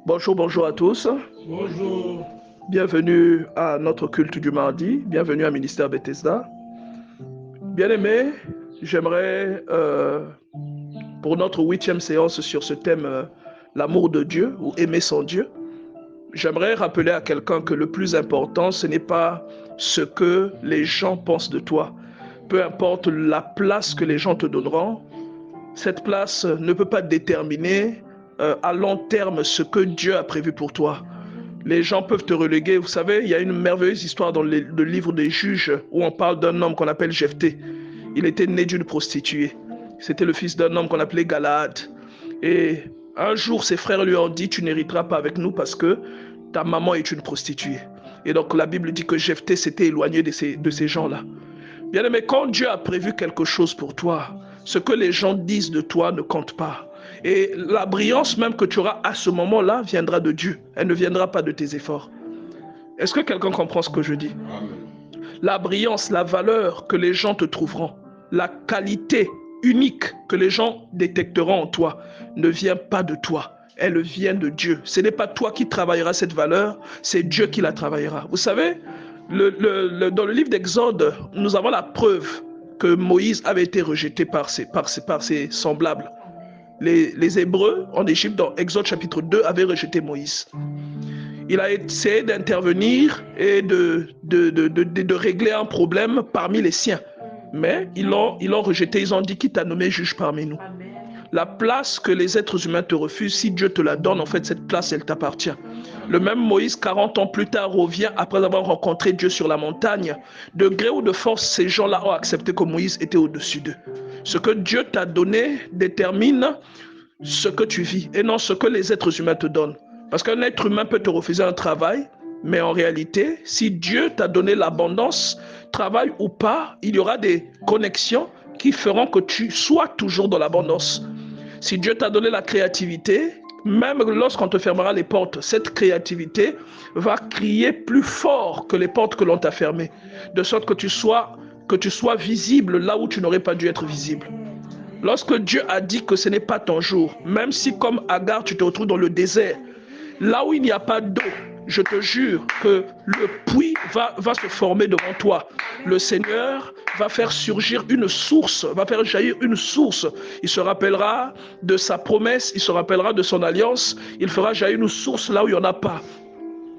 Bonjour, bonjour à tous. Bonjour. Bienvenue à notre culte du mardi. Bienvenue à Ministère Bethesda. Bien-aimés, j'aimerais, pour notre 8e séance sur ce thème, l'amour de Dieu ou aimer son Dieu, j'aimerais rappeler à quelqu'un que le plus important, ce n'est pas ce que les gens pensent de toi. Peu importe la place que les gens te donneront, cette place ne peut pas déterminer à long terme ce que Dieu a prévu pour toi. Les gens peuvent te reléguer. Vous savez, il y a une merveilleuse histoire dans le livre des Juges où on parle d'un homme qu'on appelle Jephthé. Il était né d'une prostituée. C'était le fils d'un homme qu'on appelait Galaad. Et un jour, ses frères lui ont dit, tu n'hériteras pas avec nous parce que ta maman est une prostituée. Et donc la Bible dit que Jephthé s'était éloigné de ces gens-là. Bien aimé, quand Dieu a prévu quelque chose pour toi, ce que les gens disent de toi ne compte pas. Et la brillance même que tu auras à ce moment-là viendra de Dieu. Elle ne viendra pas de tes efforts. Est-ce que quelqu'un comprend ce que je dis? Amen. La brillance, la valeur que les gens te trouveront, la qualité unique que les gens détecteront en toi ne vient pas de toi. Elle vient de Dieu. Ce n'est pas toi qui travailleras cette valeur, c'est Dieu qui la travaillera. Vous savez, dans le livre d'Exode, nous avons la preuve que Moïse avait été rejeté par ses semblables. Les Hébreux en Égypte, dans Exode chapitre 2, avaient rejeté Moïse. Il a essayé d'intervenir et de régler un problème parmi les siens. Mais ils l'ont rejeté, ils ont dit qui t'a nommé juge parmi nous. Amen. La place que les êtres humains te refusent, si Dieu te la donne, en fait, cette place, elle t'appartient. Le même Moïse, 40 ans plus tard, revient après avoir rencontré Dieu sur la montagne. De gré ou de force, ces gens-là ont accepté que Moïse était au-dessus d'eux. Ce que Dieu t'a donné détermine ce que tu vis et non ce que les êtres humains te donnent. Parce qu'un être humain peut te refuser un travail, mais en réalité, si Dieu t'a donné l'abondance, travail ou pas, il y aura des connexions qui feront que tu sois toujours dans l'abondance. Si Dieu t'a donné la créativité, même lorsqu'on te fermera les portes, cette créativité va crier plus fort que les portes que l'on t'a fermées, de sorte que tu sois visible là où tu n'aurais pas dû être visible. Lorsque Dieu a dit que ce n'est pas ton jour, même si comme Agar tu te retrouves dans le désert, là où il n'y a pas d'eau, je te jure que le puits va se former devant toi. Le Seigneur va faire surgir une source, va faire jaillir une source. Il se rappellera de sa promesse, il se rappellera de son alliance, il fera jaillir une source là où il n'y en a pas.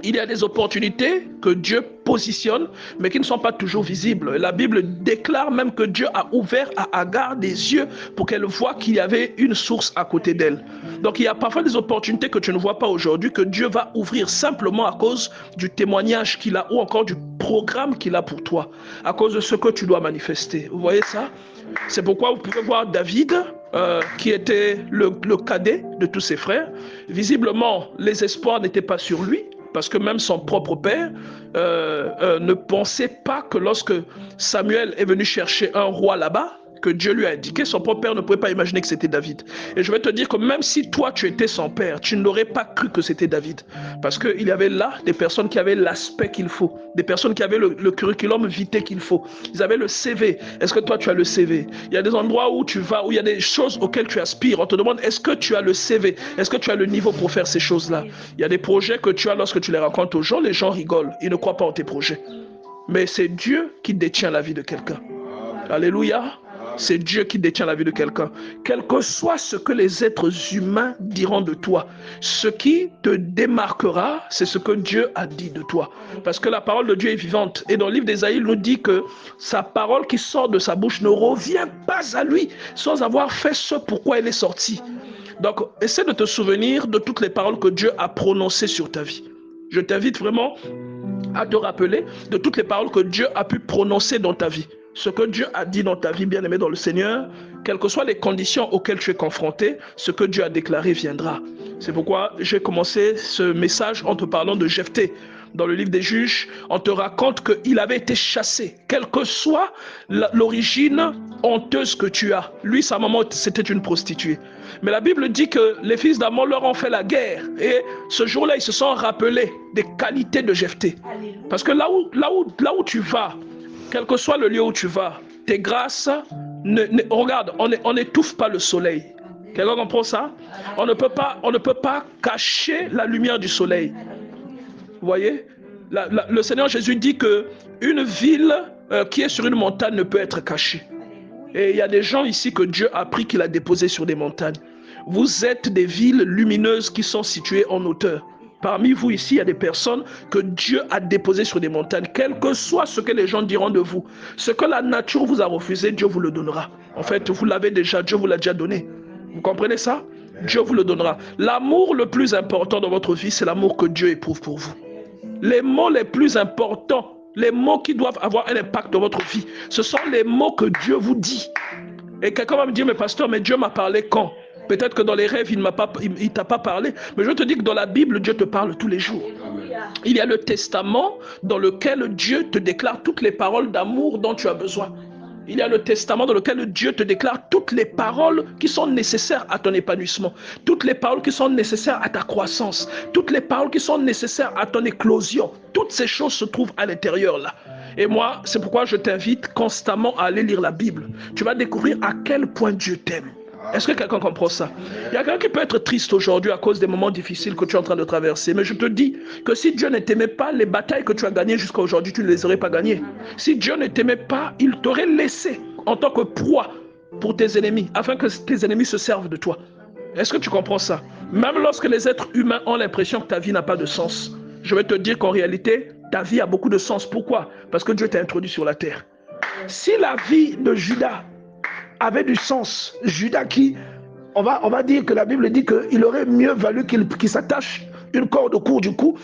Il y a des opportunités que Dieu positionne, mais qui ne sont pas toujours visibles. La Bible déclare même que Dieu a ouvert à Agar des yeux pour qu'elle voie qu'il y avait une source à côté d'elle. Donc il y a parfois des opportunités que tu ne vois pas aujourd'hui, que Dieu va ouvrir simplement à cause du témoignage qu'il a ou encore du programme qu'il a pour toi, à cause de ce que tu dois manifester. Vous voyez ça? C'est pourquoi vous pouvez voir David, qui était le cadet de tous ses frères. Visiblement, les espoirs n'étaient pas sur lui, parce que même son propre père ne pensait pas que lorsque Samuel est venu chercher un roi là-bas, que Dieu lui a indiqué, son propre père ne pouvait pas imaginer que c'était David. Et je vais te dire que même si toi tu étais son père, tu n'aurais pas cru que c'était David. Parce qu'il y avait là des personnes qui avaient l'aspect qu'il faut, des personnes qui avaient le curriculum vitae qu'il faut. Ils avaient le CV. Est-ce que toi tu as le CV? Il y a des endroits où tu vas, où il y a des choses auxquelles tu aspires. On te demande, est-ce que tu as le CV? Est-ce que tu as le niveau pour faire ces choses-là? Il y a des projets que tu as, lorsque tu les racontes aux gens, les gens rigolent. Ils ne croient pas en tes projets. Mais c'est Dieu qui détient la vie de quelqu'un. Alléluia. C'est Dieu qui détient la vie de quelqu'un. Quel que soit ce que les êtres humains diront de toi, ce qui te démarquera, c'est ce que Dieu a dit de toi. Parce que la parole de Dieu est vivante. Et dans le livre d'Ésaïe, il nous dit que sa parole qui sort de sa bouche ne revient pas à lui sans avoir fait ce pourquoi elle est sortie. Donc, essaie de te souvenir de toutes les paroles que Dieu a prononcées sur ta vie. Je t'invite vraiment à te rappeler de toutes les paroles que Dieu a pu prononcer dans ta vie. Ce que Dieu a dit dans ta vie, bien-aimé dans le Seigneur, quelles que soient les conditions auxquelles tu es confronté, ce que Dieu a déclaré viendra. C'est pourquoi j'ai commencé ce message en te parlant de Jephthé. Dans le livre des Juges, on te raconte qu'il avait été chassé, quelle que soit l'origine honteuse que tu as. Lui, sa maman, c'était une prostituée. Mais la Bible dit que les fils d'Ammon leur ont fait la guerre. Et ce jour-là, ils se sont rappelés des qualités de Jephthé. Parce que là où tu vas, quel que soit le lieu où tu vas, tes grâces, regarde, on n'étouffe pas le soleil. Quelqu'un comprend ça? On ne peut pas cacher la lumière du soleil. Vous voyez? Le Seigneur Jésus dit que une ville qui est sur une montagne ne peut être cachée. Et il y a des gens ici que Dieu a pris, qu'il a déposés sur des montagnes. Vous êtes des villes lumineuses qui sont situées en hauteur. Parmi vous ici, il y a des personnes que Dieu a déposées sur des montagnes, quel que soit ce que les gens diront de vous. Ce que la nature vous a refusé, Dieu vous le donnera. En fait, vous l'avez déjà, Dieu vous l'a déjà donné. Vous comprenez ça? Dieu vous le donnera. L'amour le plus important dans votre vie, c'est l'amour que Dieu éprouve pour vous. Les mots les plus importants, les mots qui doivent avoir un impact dans votre vie, ce sont les mots que Dieu vous dit. Et quelqu'un va me dire, mais pasteur, mais Dieu m'a parlé quand? Peut-être que dans les rêves, il ne t'a pas parlé. Mais je te dis que dans la Bible, Dieu te parle tous les jours. Il y a le testament dans lequel Dieu te déclare toutes les paroles d'amour dont tu as besoin. Il y a le testament dans lequel Dieu te déclare toutes les paroles qui sont nécessaires à ton épanouissement, toutes les paroles qui sont nécessaires à ta croissance, toutes les paroles qui sont nécessaires à ton éclosion. Toutes ces choses se trouvent à l'intérieur là. Et moi, c'est pourquoi je t'invite constamment à aller lire la Bible. Tu vas découvrir à quel point Dieu t'aime. Est-ce que quelqu'un comprend ça? Il y a quelqu'un qui peut être triste aujourd'hui à cause des moments difficiles que tu es en train de traverser. Mais je te dis que si Dieu ne t'aimait pas, les batailles que tu as gagnées jusqu'à aujourd'hui, tu ne les aurais pas gagnées. Si Dieu ne t'aimait pas, il t'aurait laissé en tant que proie pour tes ennemis, afin que tes ennemis se servent de toi. Est-ce que tu comprends ça? Même lorsque les êtres humains ont l'impression que ta vie n'a pas de sens, je vais te dire qu'en réalité, ta vie a beaucoup de sens. Pourquoi? Parce que Dieu t'a introduit sur la terre. Si la vie de Judas avait du sens, Judas qui, on va dire que la Bible dit qu'il aurait mieux valu qu'il s'attache une corde autour du cou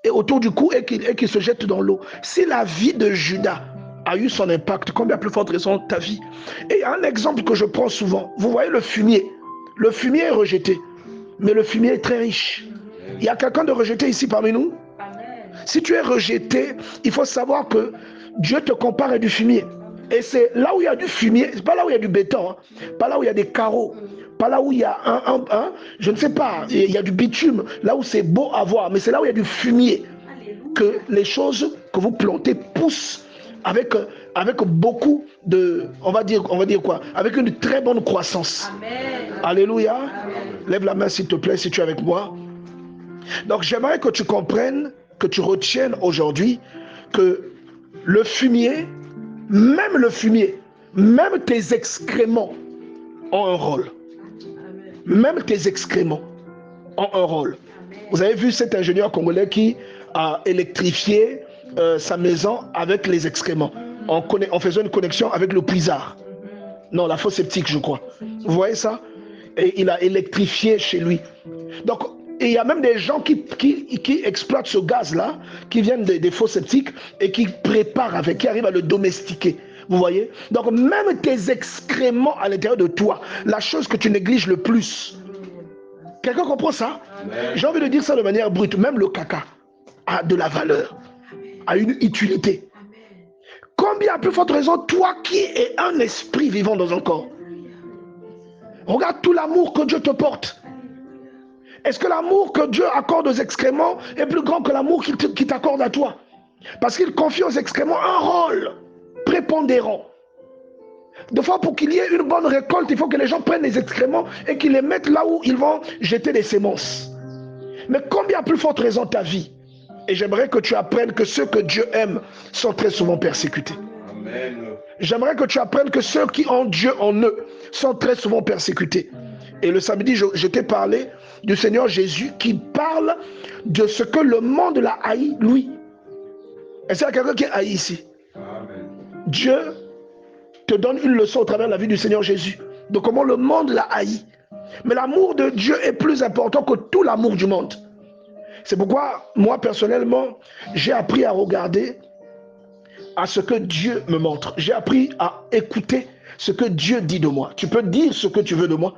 et qu'il se jette dans l'eau. Si la vie de Judas a eu son impact, combien plus forte raison ta vie? Et un exemple que je prends souvent, vous voyez le fumier. Le fumier est rejeté, mais le fumier est très riche. Il y a quelqu'un de rejeté ici parmi nous? Si tu es rejeté, il faut savoir que Dieu te compare à du fumier. Et c'est là où il y a du fumier, c'est pas là où il y a du béton, hein, pas là où il y a des carreaux, pas là où il y a je ne sais pas, il y a du bitume, là où c'est beau à voir, mais c'est là où il y a du fumier que les choses que vous plantez poussent avec beaucoup de, on va dire quoi, avec une très bonne croissance. Amen. Alléluia. Amen. Lève la main s'il te plaît si tu es avec moi. Donc j'aimerais que tu comprennes, que tu retiennes aujourd'hui que le fumier, même tes excréments ont un rôle. Même tes excréments ont un rôle. Vous avez vu cet ingénieur congolais qui a électrifié sa maison avec les excréments. En faisant une connexion avec le puisard. Non, la fosse septique, je crois. Vous voyez ça? Et il a électrifié chez lui. Donc, et il y a même des gens qui exploitent ce gaz-là, qui viennent des fosses septiques et qui préparent avec, qui arrivent à le domestiquer. Vous voyez? Donc, même tes excréments à l'intérieur de toi, la chose que tu négliges le plus. Quelqu'un comprend ça? J'ai envie de dire ça de manière brute. Même le caca a de la valeur, a une utilité. Combien à plus forte raison, toi qui es un esprit vivant dans un corps? Regarde tout l'amour que Dieu te porte. Est-ce que l'amour que Dieu accorde aux excréments est plus grand que l'amour qu'il t'accorde à toi? Parce qu'il confie aux excréments un rôle prépondérant. De fois, pour qu'il y ait une bonne récolte, il faut que les gens prennent les excréments et qu'ils les mettent là où ils vont jeter des semences. Mais combien à plus forte raison ta vie? Et j'aimerais que tu apprennes que ceux que Dieu aime sont très souvent persécutés. Amen. J'aimerais que tu apprennes que ceux qui ont Dieu en eux sont très souvent persécutés. Et le samedi, je t'ai parlé du Seigneur Jésus qui parle de ce que le monde l'a haï, lui. Est-ce qu'il y a quelqu'un qui est haï ici? Amen. Dieu te donne une leçon au travers de la vie du Seigneur Jésus, de comment le monde l'a haï. Mais l'amour de Dieu est plus important que tout l'amour du monde. C'est pourquoi, moi, personnellement, j'ai appris à regarder à ce que Dieu me montre. J'ai appris à écouter ce que Dieu dit de moi. Tu peux dire ce que tu veux de moi.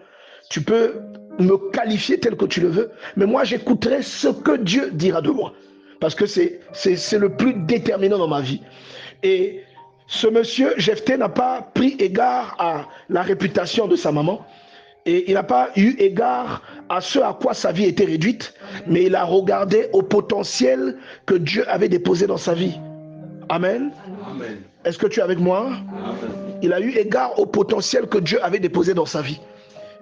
Tu peux me qualifier tel que tu le veux. Mais moi, j'écouterai ce que Dieu dira de moi. Parce que c'est le plus déterminant dans ma vie. Et ce monsieur, Jephthé, n'a pas pris égard à la réputation de sa maman. Et il n'a pas eu égard à ce à quoi sa vie était réduite, mais il a regardé au potentiel que Dieu avait déposé dans sa vie. Amen. Amen. Est-ce que tu es avec moi? Amen. Il a eu égard au potentiel que Dieu avait déposé dans sa vie.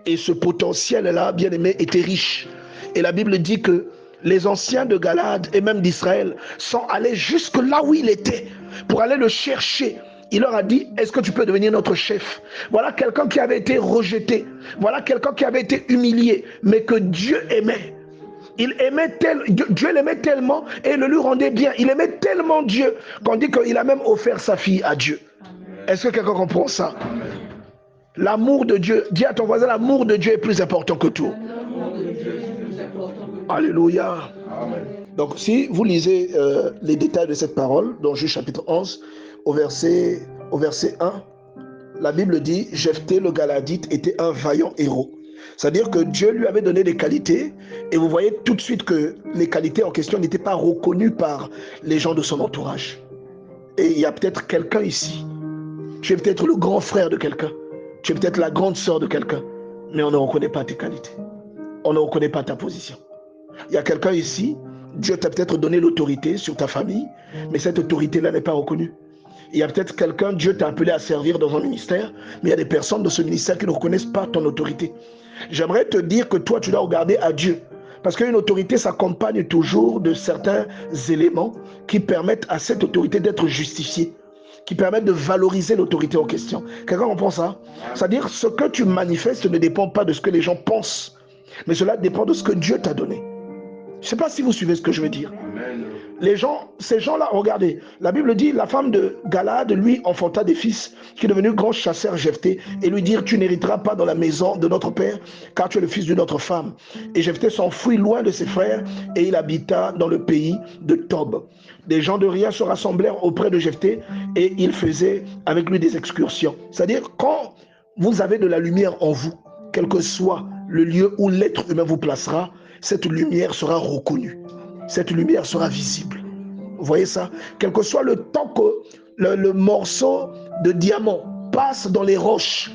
Et ce potentiel-là, bien aimé, était riche. Et la Bible dit que les anciens de Galade et même d'Israël sont allés jusque là où il était pour aller le chercher. Il leur a dit, est-ce que tu peux devenir notre chef? Voilà quelqu'un qui avait été rejeté. Voilà quelqu'un qui avait été humilié, mais que Dieu aimait. Dieu l'aimait tellement et le lui rendait bien. Il aimait tellement Dieu qu'on dit qu'il a même offert sa fille à Dieu. Est-ce que quelqu'un comprend ça? L'amour de Dieu, dis à ton voisin, l'amour de Dieu est plus important que tout. Alléluia. Amen. Donc si vous lisez les détails de cette parole, dans Juge chapitre 11, au verset 1, la Bible dit, Jephthé le Galadite était un vaillant héros. C'est-à-dire que Dieu lui avait donné des qualités et vous voyez tout de suite que les qualités en question n'étaient pas reconnues par les gens de son entourage. Et il y a peut-être quelqu'un ici, tu es peut-être le grand frère de quelqu'un, tu es peut-être la grande sœur de quelqu'un, mais on ne reconnaît pas tes qualités. On ne reconnaît pas ta position. Il y a quelqu'un ici, Dieu t'a peut-être donné l'autorité sur ta famille, mais cette autorité-là n'est pas reconnue. Il y a peut-être quelqu'un, Dieu t'a appelé à servir dans un ministère, mais il y a des personnes de ce ministère qui ne reconnaissent pas ton autorité. J'aimerais te dire que toi, tu dois regarder à Dieu. Parce qu'une autorité s'accompagne toujours de certains éléments qui permettent à cette autorité d'être justifiée, qui permettent de valoriser l'autorité en question. Quelqu'un comprend ça? C'est-à-dire, ce que tu manifestes ne dépend pas de ce que les gens pensent, mais cela dépend de ce que Dieu t'a donné. Je ne sais pas si vous suivez ce que je veux dire. Amen. Ces gens-là, regardez, la Bible dit, la femme de Galade, lui, enfanta des fils, qui est devenu grand chasseur Jephthé, et lui dire, tu n'hériteras pas dans la maison de notre père, car tu es le fils d'une autre femme. Et Jephthé s'enfuit loin de ses frères, et il habita dans le pays de Tob. Des gens de Ria se rassemblèrent auprès de Jephthé, et ils faisaient avec lui des excursions. C'est-à-dire, quand vous avez de la lumière en vous, quel que soit le lieu où l'être humain vous placera, cette lumière sera reconnue. Cette lumière sera visible. Vous voyez ça? Quel que soit le temps que le morceau de diamant passe dans les roches,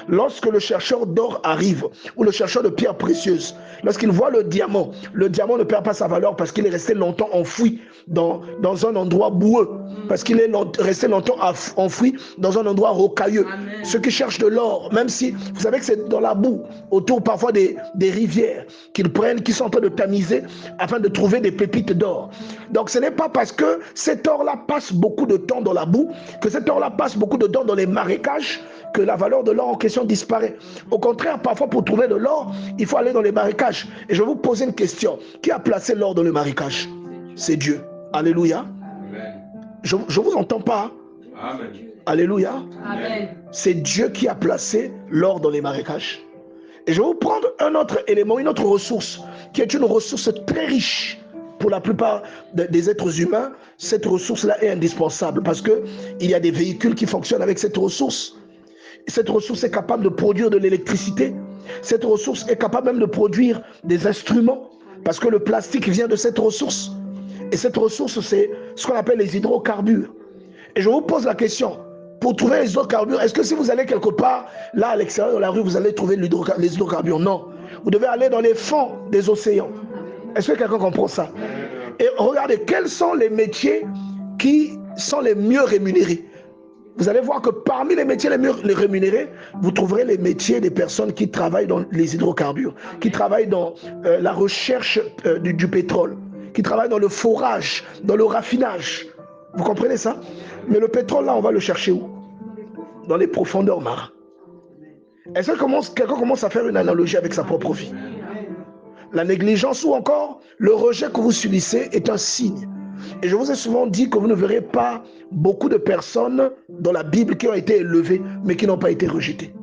lorsque le chercheur d'or arrive, ou le chercheur de pierres précieuses, lorsqu'il voit le diamant ne perd pas sa valeur parce qu'il est resté longtemps enfoui dans un endroit boueux, parce qu'il est resté longtemps enfoui dans un endroit rocailleux. Amen. Ceux qui cherchent de l'or, même si vous savez que c'est dans la boue, autour parfois des rivières qu'ils prennent, qui sont en train de tamiser afin de trouver des pépites d'or. Donc ce n'est pas parce que cet or-là passe beaucoup de temps dans la boue, que cet or-là passe beaucoup de temps dans les marécages, que la valeur de l'or en question disparaît. Au contraire, parfois pour trouver de l'or, il faut aller dans les marécages. Et je vais vous poser une question. Qui a placé l'or dans le marécage? C'est Dieu. Alléluia. Amen. Je ne vous entends pas. Amen. Alléluia. Amen. C'est Dieu qui a placé l'or dans les marécages. Et je vais vous prendre un autre élément, une autre ressource, qui est une ressource très riche. Pour la plupart des êtres humains, cette ressource-là est indispensable parce qu'il y a des véhicules qui fonctionnent avec cette ressource. Cette ressource est capable de produire de l'électricité. Cette ressource est capable même de produire des instruments parce que le plastique vient de cette ressource. Et cette ressource, c'est ce qu'on appelle les hydrocarbures. Et je vous pose la question, pour trouver les hydrocarbures, est-ce que si vous allez quelque part, là à l'extérieur de la rue, vous allez trouver les hydrocarbures? Non. Vous devez aller dans les fonds des océans. Est-ce que quelqu'un comprend ça? Et regardez, quels sont les métiers qui sont les mieux rémunérés? Vous allez voir que parmi les métiers les mieux rémunérés, vous trouverez les métiers des personnes qui travaillent dans les hydrocarbures, qui travaillent dans la recherche du pétrole, qui travaillent dans le forage, dans le raffinage. Vous comprenez ça? Mais le pétrole, là, on va le chercher où? Dans les profondeurs marines. Est-ce que quelqu'un commence à faire une analogie avec sa propre vie? La négligence ou encore le rejet que vous subissez est un signe. Et je vous ai souvent dit que vous ne verrez pas beaucoup de personnes dans la Bible qui ont été élevées, mais qui n'ont pas été rejetées.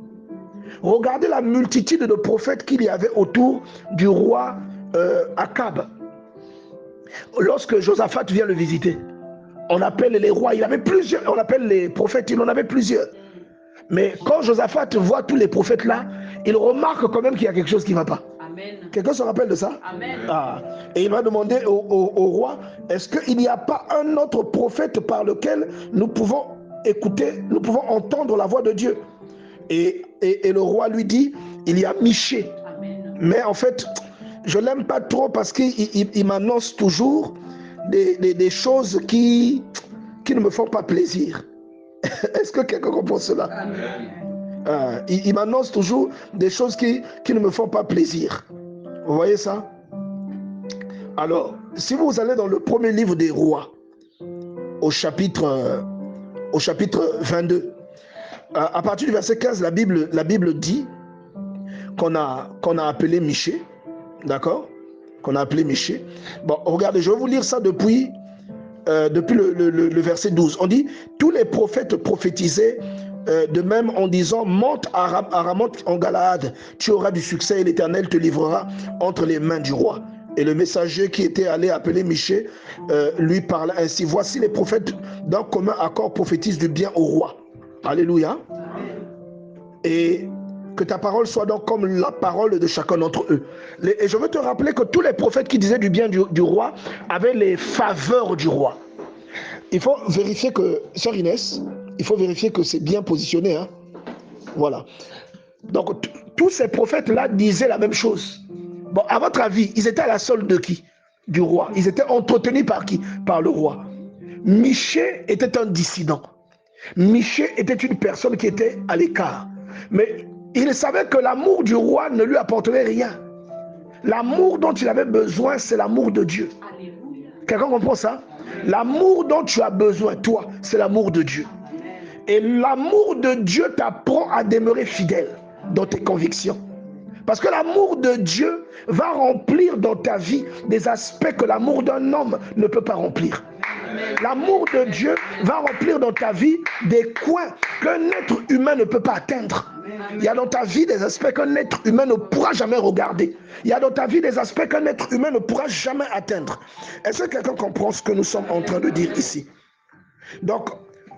Regardez la multitude de prophètes qu'il y avait autour du roi Akab. Lorsque Josaphat vient le visiter, on appelle les rois, il avait plusieurs, on appelle les prophètes, il en avait plusieurs. Mais quand Josaphat voit tous les prophètes là, il remarque quand même qu'il y a quelque chose qui ne va pas. Amen. Quelqu'un se rappelle de ça? Amen. Et il va demander au roi, est-ce qu'il n'y a pas un autre prophète par lequel nous pouvons écouter, nous pouvons entendre la voix de Dieu? Et le roi lui dit, il y a Michée. Amen. Mais en fait, je ne l'aime pas trop parce qu'il m'annonce toujours des choses qui ne me font pas plaisir. Est-ce que quelqu'un comprend cela? Amen. Il m'annonce toujours des choses qui ne me font pas plaisir. Vous voyez ça? Alors, si vous allez dans le premier livre des rois, au chapitre 22, à partir du verset 15, la Bible dit qu'on a appelé Michée, d'accord? Qu'on a appelé Michée. Bon, regardez, je vais vous lire ça depuis le verset 12. On dit, tous les prophètes prophétisaient de même en disant, monte à Ramoth en Galaad, tu auras du succès et l'Éternel te livrera entre les mains du roi. Et le messager qui était allé appeler Michée lui parla ainsi, voici les prophètes d'un commun accord prophétisent du bien au roi. Alléluia. Et que ta parole soit donc comme la parole de chacun d'entre eux. Et je veux te rappeler que tous les prophètes qui disaient du bien du roi avaient les faveurs du roi. Il faut vérifier que, sœur Inès, il faut vérifier que c'est bien positionné. Hein? Voilà. Donc, tous ces prophètes-là disaient la même chose. Bon, à votre avis, ils étaient à la solde de qui? Du roi. Ils étaient entretenus par qui? Par le roi. Michée était un dissident. Michée était une personne qui était à l'écart. Mais il savait que l'amour du roi ne lui apporterait rien. L'amour dont il avait besoin, c'est l'amour de Dieu. Quelqu'un comprend ça? L'amour dont tu as besoin, toi, c'est l'amour de Dieu. Et l'amour de Dieu t'apprend à demeurer fidèle dans tes convictions. Parce que l'amour de Dieu va remplir dans ta vie des aspects que l'amour d'un homme ne peut pas remplir. L'amour de Dieu va remplir dans ta vie des coins qu'un être humain ne peut pas atteindre. Il y a dans ta vie des aspects qu'un être humain ne pourra jamais regarder. Il y a dans ta vie des aspects qu'un être humain ne pourra jamais atteindre. Est-ce que quelqu'un comprend ce que nous sommes en train de dire ici? Donc,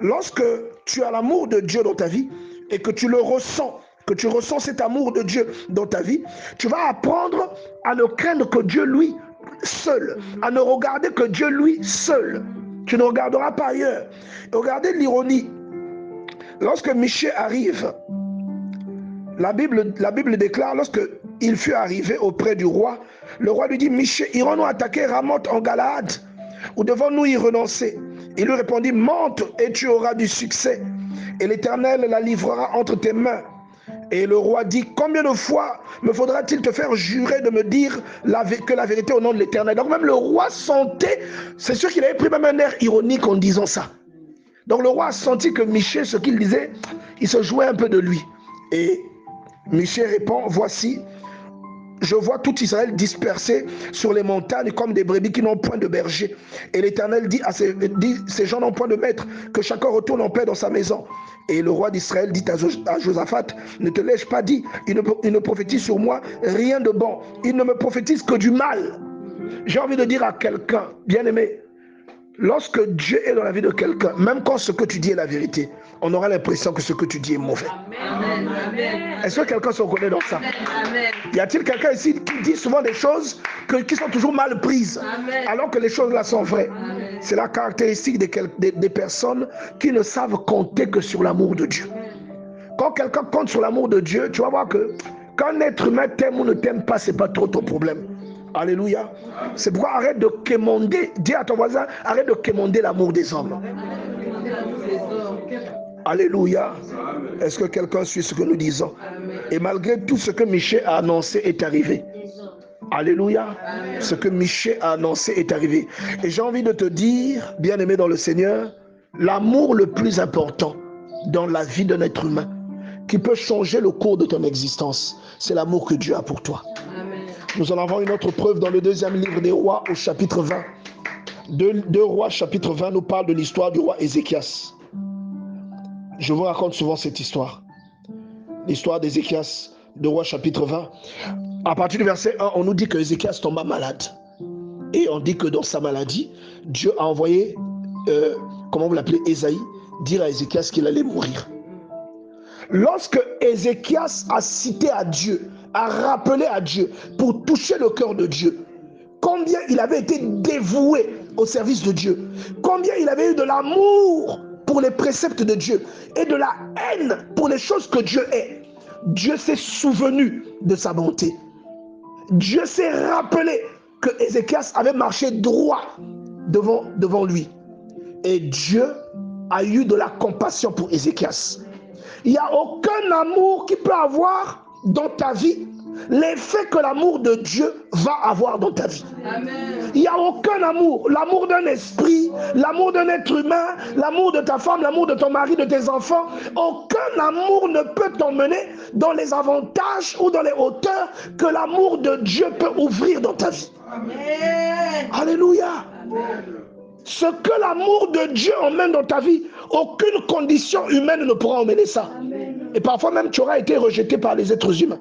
lorsque tu as l'amour de Dieu dans ta vie et que tu le ressens, que tu ressens cet amour de Dieu dans ta vie, tu vas apprendre à ne craindre que Dieu lui seul, à ne regarder que Dieu lui seul. Tu ne regarderas pas ailleurs. Et regardez l'ironie. Lorsque Michée arrive, la Bible déclare, lorsque il fut arrivé auprès du roi, le roi lui dit, Michée, irons-nous attaquer Ramoth en Galaad, ou devons-nous y renoncer? Il lui répondit, monte et tu auras du succès, et l'Éternel la livrera entre tes mains. Et le roi dit, combien de fois me faudra-t-il te faire jurer de me dire que la vérité au nom de l'Éternel? Donc même le roi sentait, c'est sûr qu'il avait pris même un air ironique en disant ça. Donc le roi a senti que Michée, ce qu'il disait, il se jouait un peu de lui. Et Michée répond, voici, je vois tout Israël dispersé sur les montagnes comme des brebis qui n'ont point de berger. Et l'Éternel dit, ces gens n'ont point de maître, que chacun retourne en paix dans sa maison. Et le roi d'Israël dit à Josaphat, ne te l'ai-je pas dit, il ne prophétise sur moi rien de bon. Il ne me prophétise que du mal. J'ai envie de dire à quelqu'un, bien-aimé, lorsque Dieu est dans la vie de quelqu'un, même quand ce que tu dis est la vérité, on aura l'impression que ce que tu dis est mauvais. Amen. Est-ce que quelqu'un se reconnaît dans ça? Amen. Y a-t-il quelqu'un ici qui dit souvent des choses qui sont toujours mal prises, alors que les choses là sont vraies? C'est la caractéristique des personnes qui ne savent compter que sur l'amour de Dieu. Quand quelqu'un compte sur l'amour de Dieu, tu vas voir que qu'un être humain t'aime ou ne t'aime pas, c'est pas trop ton problème. Alléluia. C'est pourquoi arrête de quémander. Dis à ton voisin, arrête de quémander l'amour des hommes. Alléluia. Est-ce que quelqu'un suit ce que nous disons? Et malgré tout ce que Michée a annoncé est arrivé. Alléluia. Ce que Michée a annoncé est arrivé. Et j'ai envie de te dire, bien-aimé dans le Seigneur, l'amour le plus important dans la vie d'un être humain, qui peut changer le cours de ton existence, c'est l'amour que Dieu a pour toi. Nous en avons une autre preuve dans le deuxième livre des rois au chapitre 20. Deux rois chapitre 20 nous parle de l'histoire du roi Ézéchias. Je vous raconte souvent cette histoire. L'histoire d'Ézéchias, de roi chapitre 20. À partir du verset 1, on nous dit que Ézéchias tomba malade. Et on dit que dans sa maladie, Dieu a envoyé, comment vous l'appelez, Ésaïe, dire à Ézéchias qu'il allait mourir. Lorsque Ézéchias a cité à Dieu, a rappelé à Dieu pour toucher le cœur de Dieu, combien il avait été dévoué au service de Dieu, combien il avait eu de l'amour pour les préceptes de Dieu et de la haine pour les choses que Dieu est. Dieu s'est souvenu de sa bonté. Dieu s'est rappelé que Ézéchias avait marché droit devant lui. Et Dieu a eu de la compassion pour Ézéchias. Il n'y a aucun amour qui peut avoir dans ta vie l'effet que l'amour de Dieu va avoir dans ta vie. Amen. Il n'y a aucun amour. L'amour d'un esprit, l'amour d'un être humain, l'amour de ta femme, l'amour de ton mari, de tes enfants. Aucun amour ne peut t'emmener dans les avantages ou dans les hauteurs que l'amour de Dieu peut ouvrir dans ta vie. Amen. Alléluia. Amen. Ce que l'amour de Dieu emmène dans ta vie, aucune condition humaine ne pourra emmener ça. Amen. Et parfois même tu auras été rejeté par les êtres humains.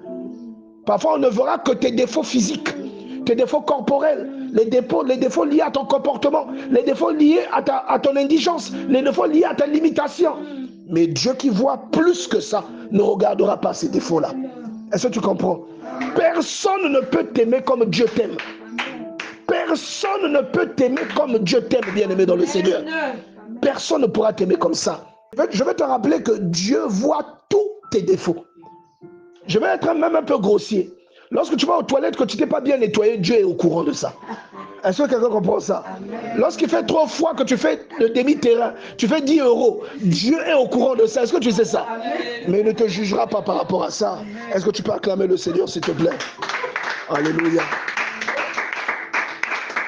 Parfois, on ne verra que tes défauts physiques, tes défauts corporels, les défauts liés à ton comportement, les défauts liés à ton indigence, les défauts liés à ta limitation. Mais Dieu qui voit plus que ça ne regardera pas ces défauts-là. Est-ce que tu comprends? Personne ne peut t'aimer comme Dieu t'aime. Personne ne peut t'aimer comme Dieu t'aime, bien-aimé dans le Seigneur. Personne ne pourra t'aimer comme ça. Je vais te rappeler que Dieu voit tous tes défauts. Je vais être même un peu grossier. Lorsque tu vas aux toilettes, que tu t'es pas bien nettoyé, Dieu est au courant de ça. Est-ce que quelqu'un comprend ça? Lorsqu'il fait trop froid, que tu fais le demi-terrain, tu fais 10 €, Dieu est au courant de ça. Est-ce que tu sais ça? Mais il ne te jugera pas par rapport à ça. Est-ce que tu peux acclamer le Seigneur, s'il te plaît? Alléluia.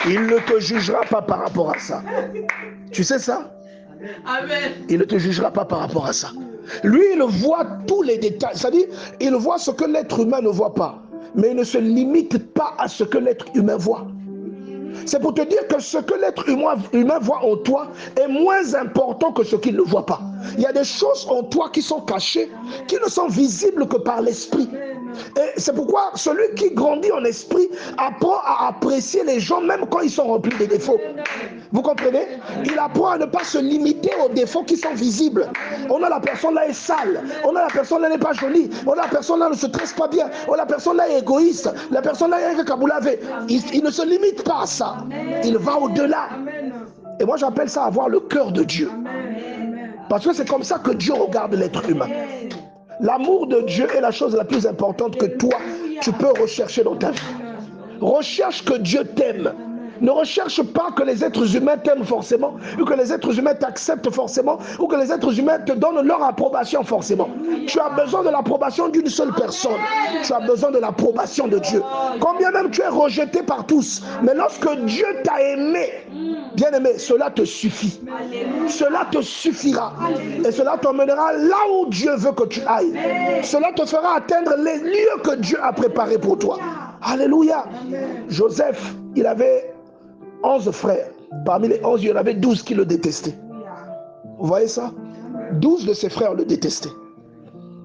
Il ne te jugera pas par rapport à ça. Tu sais ça? Amen. Il ne te jugera pas par rapport à ça. Lui, il voit tous les détails. C'est-à-dire, il voit ce que l'être humain ne voit pas. Mais il ne se limite pas à ce que l'être humain voit. C'est pour te dire que ce que l'être humain voit en toi est moins important que ce qu'il ne voit pas. Il y a des choses en toi qui sont cachées, qui ne sont visibles que par l'esprit. Et c'est pourquoi celui qui grandit en esprit apprend à apprécier les gens même quand ils sont remplis de défauts. Vous comprenez? Il apprend à ne pas se limiter aux défauts qui sont visibles. On a la personne là est sale, on a la personne là n'est pas jolie, on a la personne là ne se tresse pas bien, on a la personne là est égoïste, la personne là est kaboulavé. Il ne se limite pas à ça. Il va au-delà. Et moi j'appelle ça avoir le cœur de Dieu. Parce que c'est comme ça que Dieu regarde l'être humain. L'amour de Dieu est la chose la plus importante que toi, tu peux rechercher dans ta vie. Recherche que Dieu t'aime. Ne recherche pas que les êtres humains t'aiment forcément, ou que les êtres humains t'acceptent forcément, ou que les êtres humains te donnent leur approbation forcément. Tu as besoin de l'approbation d'une seule personne. Tu as besoin de l'approbation de Dieu. Combien même tu es rejeté par tous, mais lorsque Dieu t'a aimé, bien aimé, cela te suffit. Cela te suffira. Et cela t'emmènera là où Dieu veut que tu ailles. Cela te fera atteindre les lieux que Dieu a préparés pour toi. Alléluia. Joseph, il avait 11 frères. Parmi les 11, il y en avait 12 qui le détestaient. Vous voyez ça? 12 de ses frères le détestaient.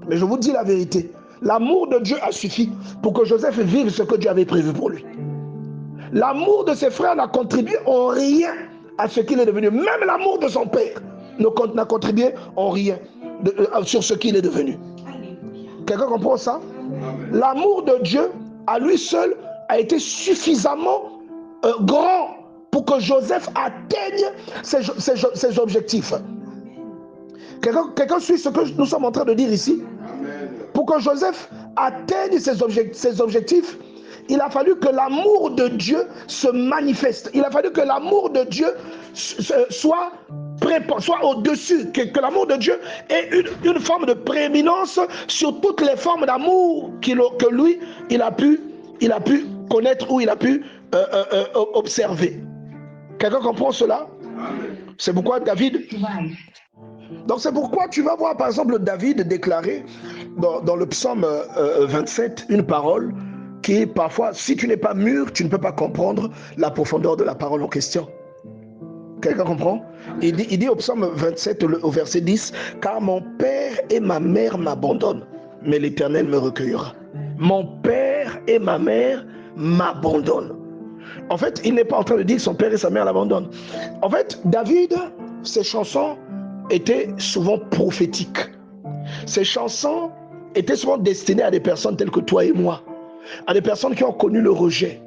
Mais je vous dis la vérité. L'amour de Dieu a suffi pour que Joseph vive ce que Dieu avait prévu pour lui. L'amour de ses frères n'a contribué en rien à ce qu'il est devenu. Même l'amour de son père n'a contribué en rien sur ce qu'il est devenu. Quelqu'un comprend ça? L'amour de Dieu, à lui seul, a été suffisamment grand pour que Joseph atteigne ses objectifs. Quelqu'un suit ce que nous sommes en train de dire ici? Pour que Joseph atteigne ses objectifs, il a fallu que l'amour de Dieu se manifeste. Il a fallu que l'amour de Dieu soit au-dessus, que l'amour de Dieu ait une forme de prééminence sur toutes les formes d'amour que lui, il a pu connaître ou il a pu observer. Quelqu'un comprend cela? C'est pourquoi David... Donc c'est pourquoi tu vas voir par exemple David déclarer dans le psaume 27 une parole qui parfois, si tu n'es pas mûr, tu ne peux pas comprendre la profondeur de la parole en question. Quelqu'un comprend? Il dit au psaume 27 au verset 10, « Car mon père et ma mère m'abandonnent, mais l'Éternel me recueillera. » Mon père et ma mère m'abandonnent. En fait, il n'est pas en train de dire que son père et sa mère l'abandonnent. En fait, David, ses chansons étaient souvent prophétiques. Ces chansons étaient souvent destinées à des personnes telles que toi et moi, à des personnes qui ont connu le rejet,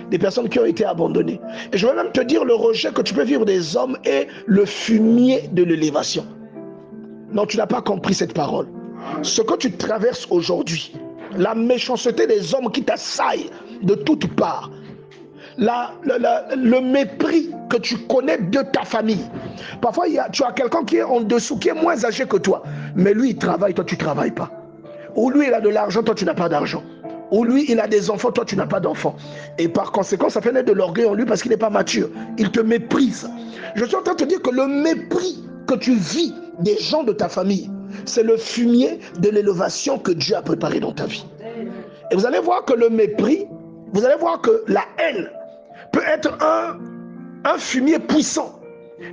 des personnes qui ont été abandonnées. Et je vais même te dire, le rejet que tu peux vivre des hommes est le fumier de l'élévation. Non, tu n'as pas compris cette parole. Ce que tu traverses aujourd'hui, la méchanceté des hommes qui t'assaillent de toutes parts, le mépris que tu connais de ta famille. Parfois, tu as quelqu'un qui est en dessous, qui est moins âgé que toi. Mais lui, il travaille, toi, tu ne travailles pas. Ou lui, il a de l'argent, toi, tu n'as pas d'argent. Ou lui, il a des enfants, toi, tu n'as pas d'enfants. Et par conséquent, ça fait naître de l'orgueil en lui parce qu'il n'est pas mature. Il te méprise. Je suis en train de te dire que le mépris que tu vis des gens de ta famille, c'est le fumier de l'élévation que Dieu a préparé dans ta vie. Et vous allez voir que le mépris, vous allez voir que la haine peut être un fumier puissant.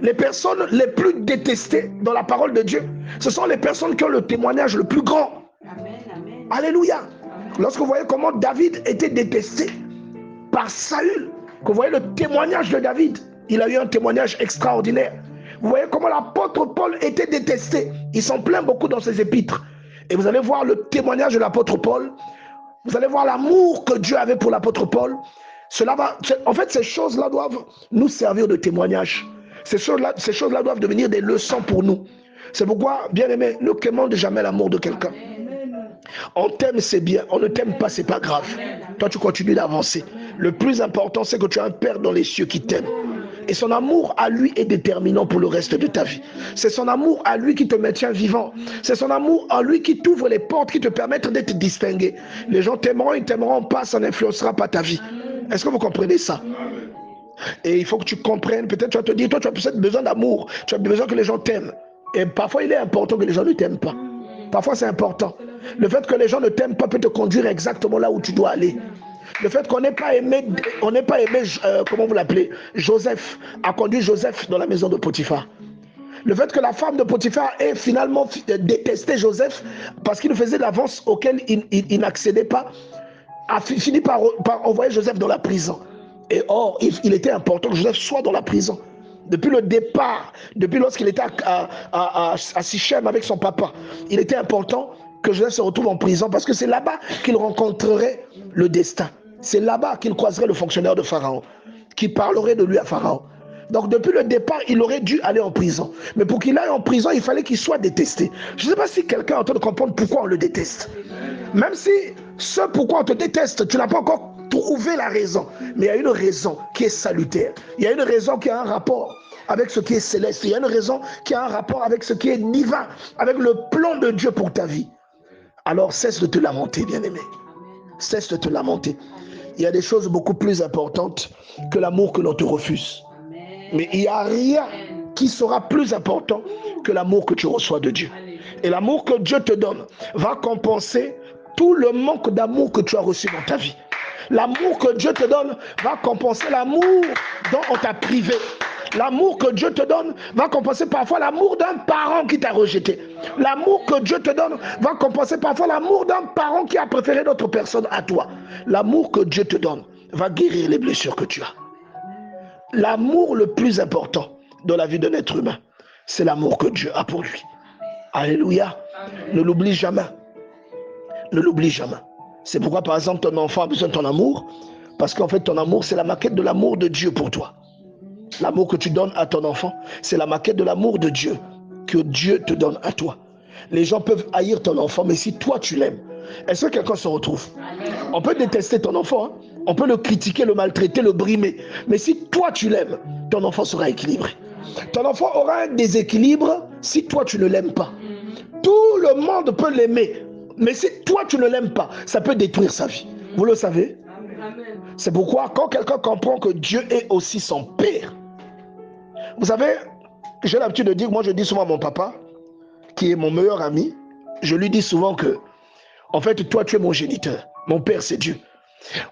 Les personnes les plus détestées dans la parole de Dieu, ce sont les personnes qui ont le témoignage le plus grand. Amen, amen. Alléluia. Lorsque vous voyez comment David était détesté par Saül, que vous voyez le témoignage de David, il a eu un témoignage extraordinaire. Vous voyez comment l'apôtre Paul était détesté. Il s'en plaint beaucoup dans ses épîtres. Et vous allez voir le témoignage de l'apôtre Paul. Vous allez voir l'amour que Dieu avait pour l'apôtre Paul. En fait, ces choses-là doivent nous servir de témoignage. Ces choses-là doivent devenir des leçons pour nous. C'est pourquoi, bien aimé, ne quémande jamais l'amour de quelqu'un. On t'aime, c'est bien. On ne t'aime pas, c'est pas grave. Toi, tu continues d'avancer. Le plus important, c'est que tu as un Père dans les cieux qui t'aime. Et son amour à lui est déterminant pour le reste de ta vie. C'est son amour à lui qui te maintient vivant. C'est son amour à lui qui t'ouvre les portes, qui te permettent d'être distingué. Les gens t'aimeront, ils ne t'aimeront pas, ça n'influencera pas ta vie. Est-ce que vous comprenez ça? Et il faut que tu comprennes. Peut-être tu vas te dire, toi, tu as peut-être besoin d'amour. Tu as besoin que les gens t'aiment. Et parfois, il est important que les gens ne t'aiment pas. Parfois, c'est important. Le fait que les gens ne t'aiment pas peut te conduire exactement là où tu dois aller. Le fait qu'on n'ait pas aimé, comment vous l'appelez, Joseph, a conduit Joseph dans la maison de Potiphar. Le fait que la femme de Potiphar ait finalement détesté Joseph parce qu'il faisait l'avance auquel il n'accédait pas, a fini par envoyer Joseph dans la prison. Et or, il était important que Joseph soit dans la prison. Depuis le départ, depuis lorsqu'il était à Sichem avec son papa, il était important que Joseph se retrouve en prison parce que c'est là-bas qu'il rencontrerait le destin. C'est là-bas qu'il croiserait le fonctionnaire de Pharaon, qui parlerait de lui à Pharaon. Donc depuis le départ, il aurait dû aller en prison. Mais pour qu'il aille en prison, il fallait qu'il soit détesté. Je ne sais pas si quelqu'un est en train de comprendre pourquoi on le déteste. Même si ce pourquoi on te déteste, tu n'as pas encore trouvé la raison. Mais il y a une raison qui est salutaire. Il y a une raison qui a un rapport avec ce qui est céleste. Il y a une raison qui a un rapport avec ce qui est divin, avec le plan de Dieu pour ta vie. Alors cesse de te lamenter, bien-aimé. Cesse de te lamenter. Il y a des choses beaucoup plus importantes que l'amour que l'on te refuse. Mais il n'y a rien qui sera plus important que l'amour que tu reçois de Dieu. Et l'amour que Dieu te donne va compenser tout le manque d'amour que tu as reçu dans ta vie. L'amour que Dieu te donne va compenser l'amour dont on t'a privé. L'amour que Dieu te donne va compenser parfois l'amour d'un parent qui t'a rejeté. L'amour que Dieu te donne va compenser parfois l'amour d'un parent qui a préféré d'autres personnes à toi. L'amour que Dieu te donne va guérir les blessures que tu as. L'amour le plus important dans la vie d'un être humain, c'est l'amour que Dieu a pour lui. Alléluia. Ne l'oublie jamais. Ne l'oublie jamais. C'est pourquoi, par exemple, ton enfant a besoin de ton amour. Parce qu'en fait, ton amour, c'est la maquette de l'amour de Dieu pour toi. L'amour que tu donnes à ton enfant, c'est la maquette de l'amour de Dieu que Dieu te donne à toi. Les gens peuvent haïr ton enfant, mais si toi, tu l'aimes, est-ce que quelqu'un se retrouve? On peut détester ton enfant, hein? On peut le critiquer, le maltraiter, le brimer. Mais si toi, tu l'aimes, ton enfant sera équilibré. Ton enfant aura un déséquilibre si toi, tu ne l'aimes pas. Tout le monde peut l'aimer. Mais si toi, tu ne l'aimes pas, ça peut détruire sa vie. Vous le savez? C'est pourquoi quand quelqu'un comprend que Dieu est aussi son Père, vous savez, j'ai l'habitude de dire, moi je dis souvent à mon papa, qui est mon meilleur ami, je lui dis souvent que, en fait, toi tu es mon géniteur, mon Père c'est Dieu.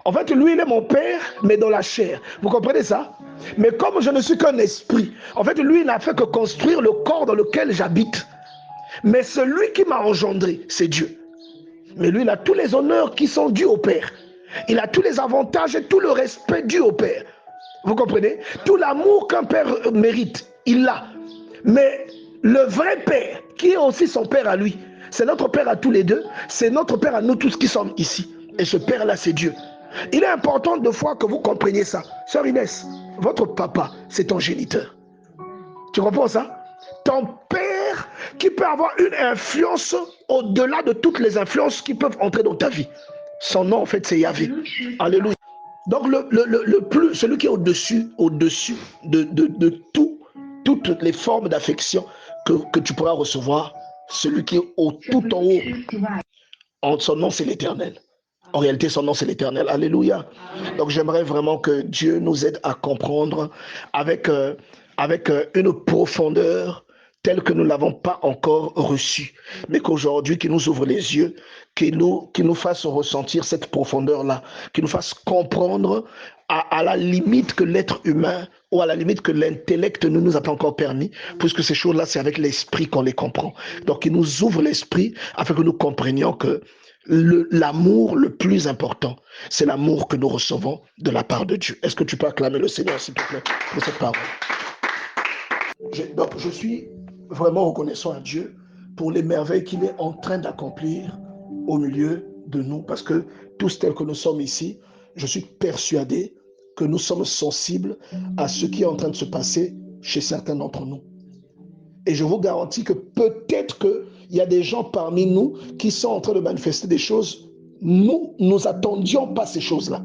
En fait, lui il est mon Père, mais dans la chair. Vous comprenez ça? Mais comme je ne suis qu'un esprit, en fait, lui il n'a fait que construire le corps dans lequel j'habite. Mais celui qui m'a engendré, c'est Dieu. Mais lui, il a tous les honneurs qui sont dus au Père. Il a tous les avantages et tout le respect dû au Père. Vous comprenez? Tout l'amour qu'un Père mérite, il l'a. Mais le vrai Père, qui est aussi son Père à lui, c'est notre Père à tous les deux, c'est notre Père à nous tous qui sommes ici. Et ce Père-là, c'est Dieu. Il est important de fois que vous compreniez ça. Sœur Inès, votre papa, c'est ton géniteur. Tu comprends ça? Ton Père qui peut avoir une influence au-delà de toutes les influences qui peuvent entrer dans ta vie. Son nom, en fait, c'est Yahvé. Alléluia. Donc, celui qui est au-dessus de toutes les formes d'affection que tu pourras recevoir, celui qui est tout en haut. Son nom, c'est l'Éternel. En réalité, son nom, c'est l'Éternel. Alléluia. Donc, j'aimerais vraiment que Dieu nous aide à comprendre avec une profondeur telle que nous ne l'avons pas encore reçue. Mais qu'aujourd'hui, qu'il nous ouvre les yeux, qu'il nous fasse ressentir cette profondeur-là, qu'il nous fasse comprendre à la limite que l'être humain ou à la limite que l'intellect ne nous a pas encore permis, puisque ces choses-là, c'est avec l'esprit qu'on les comprend. Donc, il nous ouvre l'esprit afin que nous comprenions que l'amour le plus important, c'est l'amour que nous recevons de la part de Dieu. Est-ce que tu peux acclamer le Seigneur, s'il te plaît, pour cette parole? Donc, je suis vraiment reconnaissant à Dieu pour les merveilles qu'il est en train d'accomplir au milieu de nous, parce que tous tels que nous sommes ici, je suis persuadé que nous sommes sensibles à ce qui est en train de se passer chez certains d'entre nous. Et je vous garantis que peut-être qu'il y a des gens parmi nous qui sont en train de manifester des choses. Nous attendions pas ces choses-là.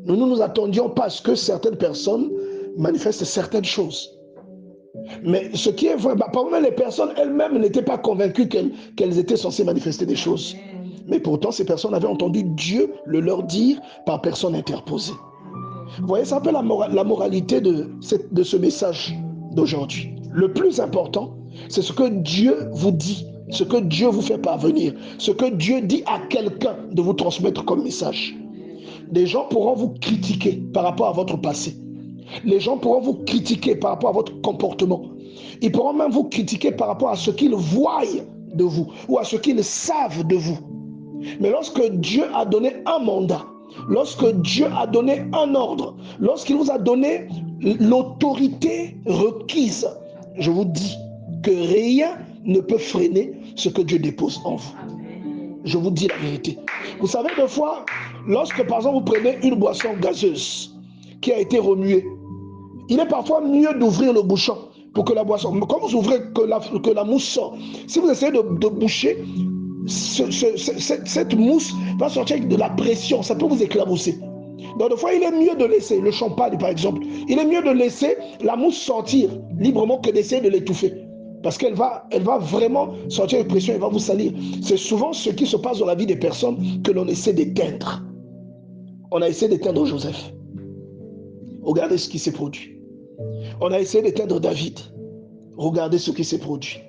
Nous ne nous attendions pas à ce que certaines personnes manifestent certaines choses. Mais ce qui est vrai, parmi les personnes elles-mêmes n'étaient pas convaincues qu'elles étaient censées manifester des choses. Mais pourtant, ces personnes avaient entendu Dieu le leur dire par personne interposée. Vous voyez, c'est un peu la moralité de ce message d'aujourd'hui. Le plus important, c'est ce que Dieu vous dit, ce que Dieu vous fait parvenir, ce que Dieu dit à quelqu'un de vous transmettre comme message. Les gens pourront vous critiquer par rapport à votre passé. Les gens pourront vous critiquer par rapport à votre comportement. Ils pourront même vous critiquer par rapport à ce qu'ils voient de vous ou à ce qu'ils savent de vous. Mais lorsque Dieu a donné un mandat, lorsque Dieu a donné un ordre, lorsqu'il vous a donné l'autorité requise, je vous dis que rien ne peut freiner ce que Dieu dépose en vous. Je vous dis la vérité. Vous savez, des fois, lorsque par exemple vous prenez une boisson gazeuse qui a été remuée, il est parfois mieux d'ouvrir le bouchon pour que la boisson, comme vous ouvrez que la mousse sort, si vous essayez de boucher, cette mousse va sortir avec de la pression, ça peut vous éclabousser. Donc des fois, il est mieux de laisser le champagne par exemple, il est mieux de laisser la mousse sortir librement que d'essayer de l'étouffer. Parce qu'elle va vraiment sortir avec pression, elle va vous salir. C'est souvent ce qui se passe dans la vie des personnes que l'on essaie d'éteindre. On a essayé d'éteindre Joseph. Regardez ce qui s'est produit. On a essayé d'éteindre David. Regardez ce qui s'est produit.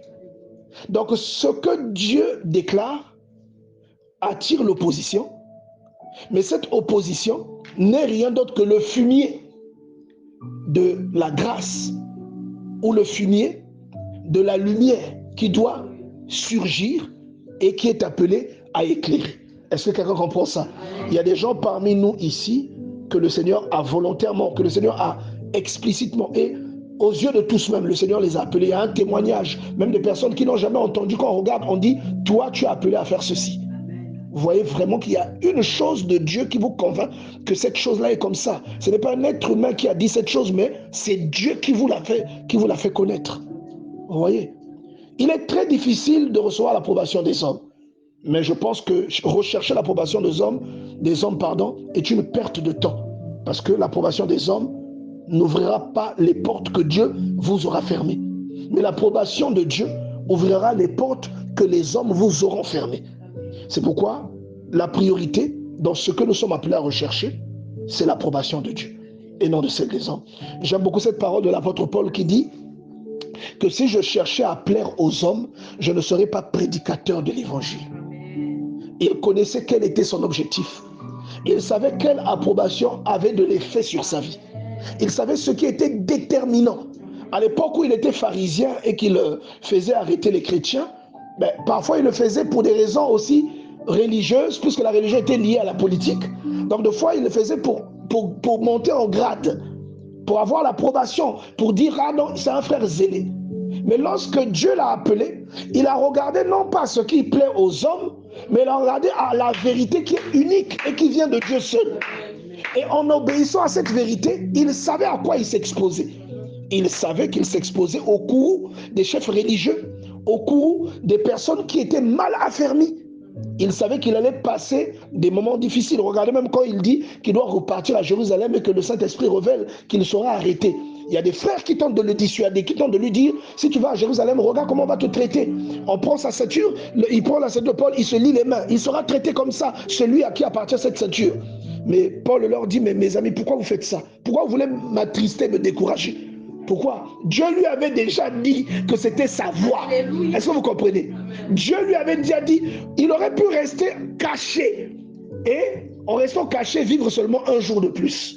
Donc, ce que Dieu déclare attire l'opposition, mais cette opposition n'est rien d'autre que le fumier de la grâce ou le fumier de la lumière qui doit surgir et qui est appelé à éclairer. Est-ce que quelqu'un comprend ça? Il y a des gens parmi nous ici que le Seigneur a volontairement, que le Seigneur a explicitement et aux yeux de tous même, le Seigneur les a appelés à un témoignage, même des personnes qui n'ont jamais entendu. Quand on regarde, on dit, toi tu es appelé à faire ceci. Vous voyez vraiment qu'il y a une chose de Dieu qui vous convainc que cette chose-là est comme ça. Ce n'est pas un être humain qui a dit cette chose, mais c'est Dieu qui vous l'a fait connaître. Vous voyez, il est très difficile de recevoir l'approbation des hommes. Mais je pense que rechercher l'approbation des hommes, est une perte de temps. Parce que l'approbation des hommes n'ouvrira pas les portes que Dieu vous aura fermées. Mais l'approbation de Dieu ouvrira les portes que les hommes vous auront fermées. C'est pourquoi la priorité dans ce que nous sommes appelés à rechercher, c'est l'approbation de Dieu et non de celle des hommes. J'aime beaucoup cette parole de l'apôtre Paul qui dit que si je cherchais à plaire aux hommes, je ne serais pas prédicateur de l'évangile. Il connaissait quel était son objectif. Il savait quelle approbation avait de l'effet sur sa vie. Il savait ce qui était déterminant. À l'époque où il était pharisien et qu'il faisait arrêter les chrétiens, parfois il le faisait pour des raisons aussi religieuses, puisque la religion était liée à la politique. Donc des fois il le faisait pour monter en grade, pour avoir l'approbation, pour dire « Ah non, c'est un frère zélé ». Mais lorsque Dieu l'a appelé, il a regardé non pas ce qui plaît aux hommes, mais il a regardé à la vérité qui est unique et qui vient de Dieu seul. Et en obéissant à cette vérité, il savait à quoi il s'exposait. Il savait qu'il s'exposait au courroux des chefs religieux, au courroux des personnes qui étaient mal affermies. Il savait qu'il allait passer des moments difficiles. Regardez même quand il dit qu'il doit repartir à Jérusalem et que le Saint-Esprit révèle qu'il sera arrêté. Il y a des frères qui tentent de le dissuader, qui tentent de lui dire, si tu vas à Jérusalem, regarde comment on va te traiter. On prend sa ceinture, il prend la ceinture de Paul, il se lie les mains. Il sera traité comme ça, celui à qui appartient cette ceinture. Mais Paul leur dit, mais mes amis, pourquoi vous faites ça? Pourquoi vous voulez m'attrister, me décourager? Pourquoi? Dieu lui avait déjà dit que c'était sa voix. Est-ce que vous comprenez? Dieu lui avait déjà dit, il aurait pu rester caché. Et en restant caché, vivre seulement un jour de plus.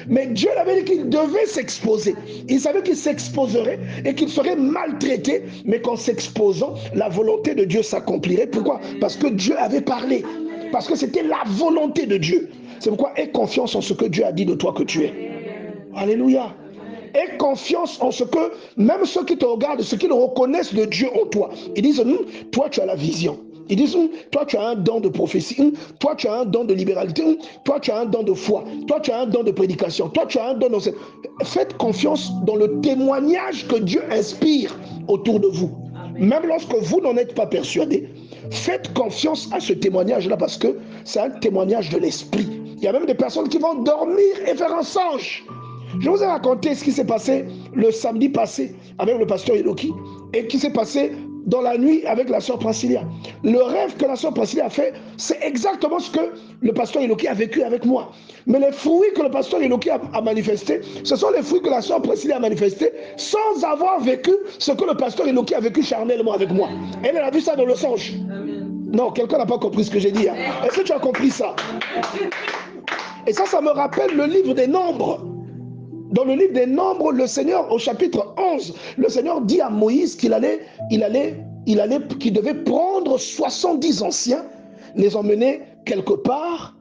Mais Dieu l'avait dit qu'il devait s'exposer. Il savait qu'il s'exposerait et qu'il serait maltraité, mais qu'en s'exposant, la volonté de Dieu s'accomplirait. Pourquoi? Parce que Dieu avait parlé. Parce que c'était la volonté de Dieu. C'est pourquoi aie confiance en ce que Dieu a dit de toi que tu es. Alléluia. Aie confiance en ce que, même ceux qui te regardent, ceux qui le reconnaissent de Dieu en toi, ils disent, toi tu as la vision. Ils disent, toi tu as un don de prophétie, toi tu as un don de libéralité, toi tu as un don de foi, toi tu as un don de prédication, toi tu as un don de... Faites confiance dans le témoignage que Dieu inspire autour de vous. Même lorsque vous n'en êtes pas persuadé, faites confiance à ce témoignage-là parce que c'est un témoignage de l'esprit. Il y a même des personnes qui vont dormir et faire un songe. Je vous ai raconté ce qui s'est passé le samedi passé avec le pasteur Eloki et qui s'est passé dans la nuit avec la sœur Priscilla. Le rêve que la sœur Priscilla a fait, c'est exactement ce que le pasteur Eloki a vécu avec moi. Mais les fruits que le pasteur Eloki a manifestés, ce sont les fruits que la sœur Priscilla a manifestés sans avoir vécu ce que le pasteur Eloki a vécu charnellement avec moi. Elle a vu ça dans le songe. Non, quelqu'un n'a pas compris ce que j'ai dit. Hein? Est-ce que tu as compris ça? Et ça me rappelle le livre des Nombres. Dans le livre des Nombres, le Seigneur, au chapitre 11, le Seigneur dit à Moïse qu'il devait prendre 70 anciens, les emmener quelque part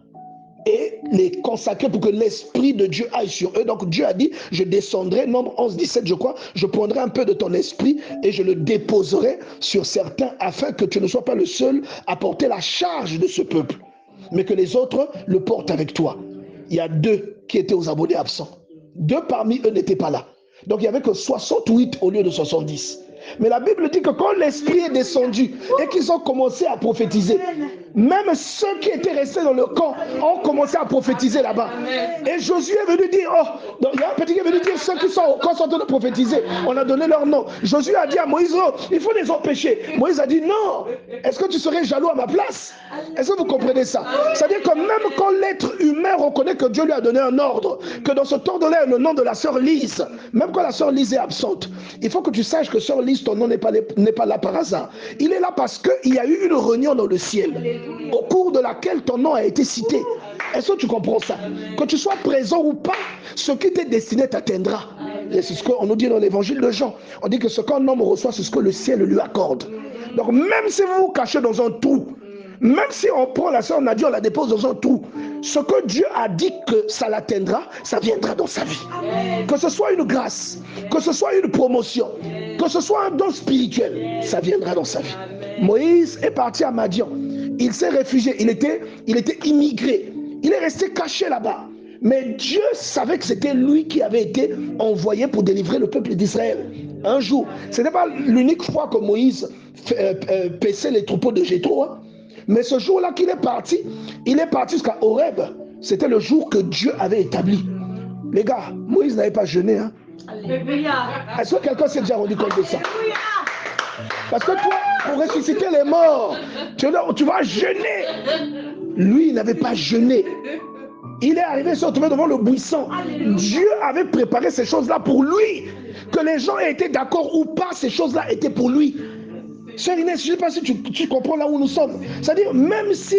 et les consacrer pour que l'Esprit de Dieu aille sur eux. Donc Dieu a dit, je descendrai, Nombre 11, 17 je crois, je prendrai un peu de ton esprit et je le déposerai sur certains afin que tu ne sois pas le seul à porter la charge de ce peuple, mais que les autres le portent avec toi. Il y a 2 qui étaient aux abonnés absents. 2 parmi eux n'étaient pas là. Donc il n'y avait que 68 au lieu de 70. Mais la Bible dit que quand l'Esprit est descendu et qu'ils ont commencé à prophétiser, même ceux qui étaient restés dans le camp ont commencé à prophétiser là-bas. Et Josué est venu dire, donc il y a un petit qui est venu dire, ceux qui sont au camp sont en train de prophétiser. On a donné leur nom. Josué a dit à Moïse, il faut les empêcher. Moïse a dit, non, est-ce que tu serais jaloux à ma place? Est-ce que vous comprenez ça? C'est-à-dire que même quand l'être humain reconnaît que Dieu lui a donné un ordre, que dans ce ordre-là, il y a le nom de la sœur Lise, même quand la sœur Lise est absente, il faut que tu saches que sœur Lise, ton nom n'est pas là par hasard. Il est là parce qu'il y a eu une réunion dans le ciel, au cours de laquelle ton nom a été cité. Est-ce que tu comprends ça? Que tu sois présent ou pas, ce qui t'est destiné t'atteindra. Et c'est ce qu'on nous dit dans l'évangile de Jean. On dit que ce qu'un homme reçoit, c'est ce que le ciel lui accorde. Donc même si vous vous cachez dans un trou, même si on prend la sœur Nadia, on la dépose dans un trou, ce que Dieu a dit que ça l'atteindra, ça viendra dans sa vie. Que ce soit une grâce, que ce soit une promotion, que ce soit un don spirituel, ça viendra dans sa vie. Moïse est parti à Madian. Il s'est réfugié, il était immigré. Il est resté caché là-bas. Mais Dieu savait que c'était lui qui avait été envoyé pour délivrer le peuple d'Israël. Un jour, ce n'était pas l'unique fois que Moïse paissait les troupeaux de Jéthro. Hein. Mais ce jour-là qu'il est parti jusqu'à Horeb. C'était le jour que Dieu avait établi. Les gars, Moïse n'avait pas jeûné. Hein. Est-ce que quelqu'un s'est déjà rendu compte de ça? Parce que toi, pour ressusciter les morts, tu vas jeûner. Lui, il n'avait pas jeûné. Il est arrivé, se retrouver devant le buisson. Dieu avait préparé ces choses-là pour lui. Que les gens aient été d'accord ou pas, ces choses-là étaient pour lui. Sœur Inès, je ne sais pas si tu comprends là où nous sommes. C'est-à-dire, même si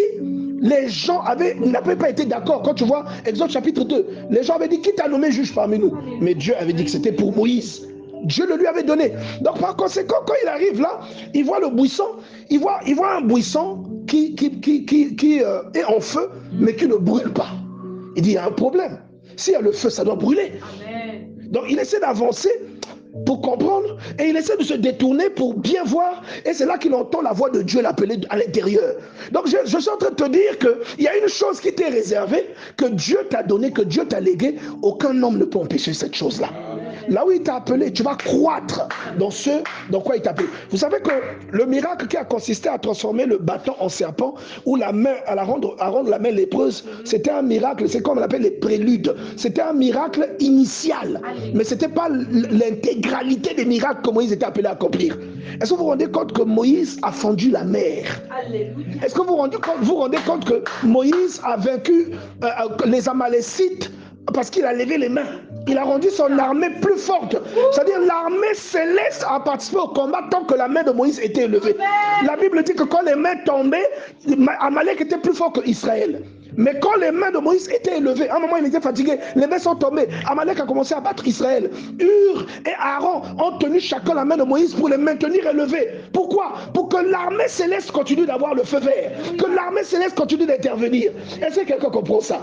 les gens n'avaient pas été d'accord, quand tu vois Exode chapitre 2, les gens avaient dit, qui t'a nommé juge parmi nous? Mais Dieu avait dit que c'était pour Moïse. Dieu le lui avait donné. Donc par conséquent, quand il arrive là, il voit le buisson, il voit un buisson qui est en feu, mais qui ne brûle pas. Il dit, il y a un problème. S'il y a le feu, ça doit brûler. Amen. Donc il essaie d'avancer pour comprendre et il essaie de se détourner pour bien voir. Et c'est là qu'il entend la voix de Dieu l'appeler à l'intérieur. Donc je suis en train de te dire qu'il y a une chose qui t'est réservée, que Dieu t'a donnée, que Dieu t'a léguée. Aucun homme ne peut empêcher cette chose-là. Là où il t'a appelé, tu vas croître dans ce dans quoi il t'a appelé. Vous savez que le miracle qui a consisté à transformer le bâton en serpent ou la main à rendre la main lépreuse, c'était un miracle, c'est comme on appelle les préludes. C'était un miracle initial, mais ce n'était pas l'intégralité des miracles que Moïse était appelé à accomplir. Est-ce que vous vous rendez compte que Moïse a fendu la mer? Est-ce que vous vous rendez compte que Moïse a vaincu les Amalécites parce qu'il a levé les mains? Il a rendu son armée plus forte. C'est-à-dire l'armée céleste a participé au combat tant que la main de Moïse était élevée. La Bible dit que quand les mains tombaient, Amalek était plus fort qu'Israël. Mais quand les mains de Moïse étaient élevées, à un moment il était fatigué, les mains sont tombées. Amalek a commencé à battre Israël. Hur et Aaron ont tenu chacun la main de Moïse pour les maintenir élevés. Pourquoi? Pour que l'armée céleste continue d'avoir le feu vert. Que l'armée céleste continue d'intervenir. Est-ce que quelqu'un comprend ça?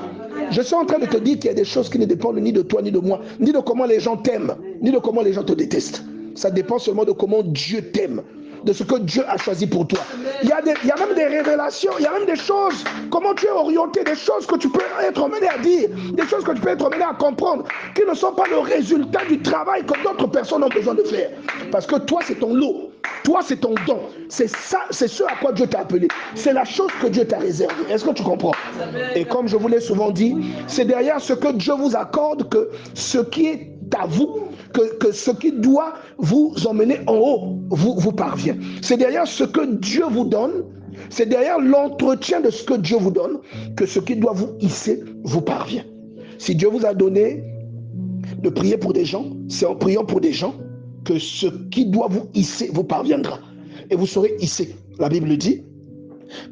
Je suis en train de te dire qu'il y a des choses qui ne dépendent ni de toi ni de moi, ni de comment les gens t'aiment, ni de comment les gens te détestent. Ça dépend seulement de comment Dieu t'aime, de ce que Dieu a choisi pour toi. Il y a même des révélations, il y a même des choses, comment tu es orienté, des choses que tu peux être emmené à dire, des choses que tu peux être emmené à comprendre, qui ne sont pas le résultat du travail que d'autres personnes ont besoin de faire. Parce que toi, c'est ton lot. Toi, c'est ton don. C'est ça, c'est ce à quoi Dieu t'a appelé. C'est la chose que Dieu t'a réservée. Est-ce que tu comprends? Et comme je vous l'ai souvent dit, c'est derrière ce que Dieu vous accorde que ce qui est à vous, que ce qui doit vous emmener en haut vous parvient. C'est derrière ce que Dieu vous donne, c'est derrière l'entretien de ce que Dieu vous donne, que ce qui doit vous hisser vous parvient. Si Dieu vous a donné de prier pour des gens, c'est en priant pour des gens que ce qui doit vous hisser vous parviendra. Et vous serez hissé. La Bible dit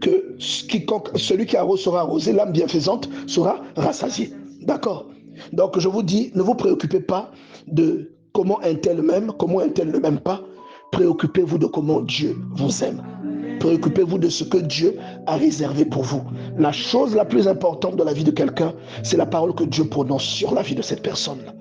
que celui qui arrose sera arrosé, l'âme bienfaisante sera rassasiée. D'accord? Donc je vous dis, ne vous préoccupez pas de comment un tel m'aime, comment un tel ne m'aime pas. Préoccupez-vous de comment Dieu vous aime. Préoccupez-vous de ce que Dieu a réservé pour vous. La chose la plus importante dans la vie de quelqu'un, c'est la parole que Dieu prononce sur la vie de cette personne-là.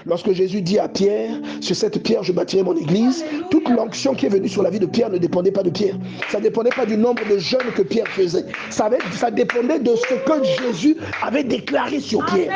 Lorsque Jésus dit à Pierre, sur cette pierre je bâtirai mon église, toute l'onction qui est venue sur la vie de Pierre ne dépendait pas de Pierre. Ça ne dépendait pas du nombre de jeûnes que Pierre faisait. Ça dépendait de ce que Jésus avait déclaré sur Pierre.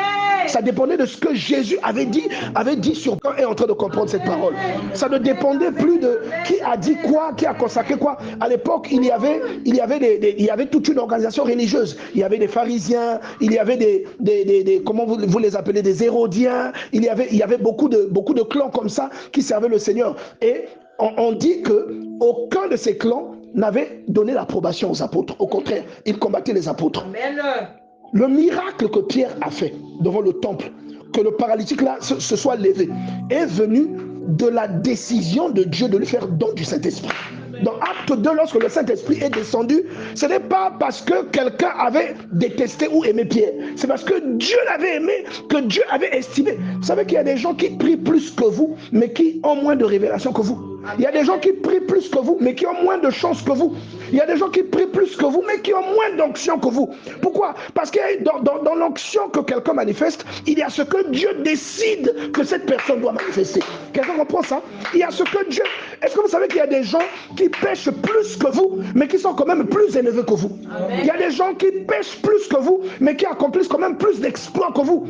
Ça dépendait de ce que Jésus avait dit sur quand est en train de comprendre cette parole. Ça ne dépendait plus de qui a dit quoi, qui a consacré quoi. À l'époque, il y avait toute une organisation religieuse. Il y avait des pharisiens, il y avait des comment vous les appelez, des hérodiens. Il y avait beaucoup de clans comme ça qui servaient le Seigneur. Et on dit qu'aucun de ces clans n'avait donné l'approbation aux apôtres. Au contraire, ils combattaient les apôtres. Amen. Le miracle que Pierre a fait devant le temple, que le paralytique là se soit levé, est venu de la décision de Dieu de lui faire don du Saint-Esprit. Dans Acte 2, lorsque le Saint-Esprit est descendu, ce n'est pas parce que quelqu'un avait détesté ou aimé Pierre. C'est parce que Dieu l'avait aimé, que Dieu avait estimé. Vous savez qu'il y a des gens qui prient plus que vous, mais qui ont moins de révélation que vous. Il y a des gens qui prient plus que vous, mais qui ont moins de chance que vous. Il y a des gens qui prient plus que vous, mais qui ont moins d'onction que vous. Pourquoi? Parce que dans l'onction que quelqu'un manifeste, il y a ce que Dieu décide que cette personne doit manifester. Quelqu'un comprend ça? Il y a ce que Dieu... Est-ce que vous savez qu'il y a des gens qui pêchent plus que vous, mais qui sont quand même plus élevés que vous? Amen. Il y a des gens qui pêchent plus que vous, mais qui accomplissent quand même plus d'exploits que vous.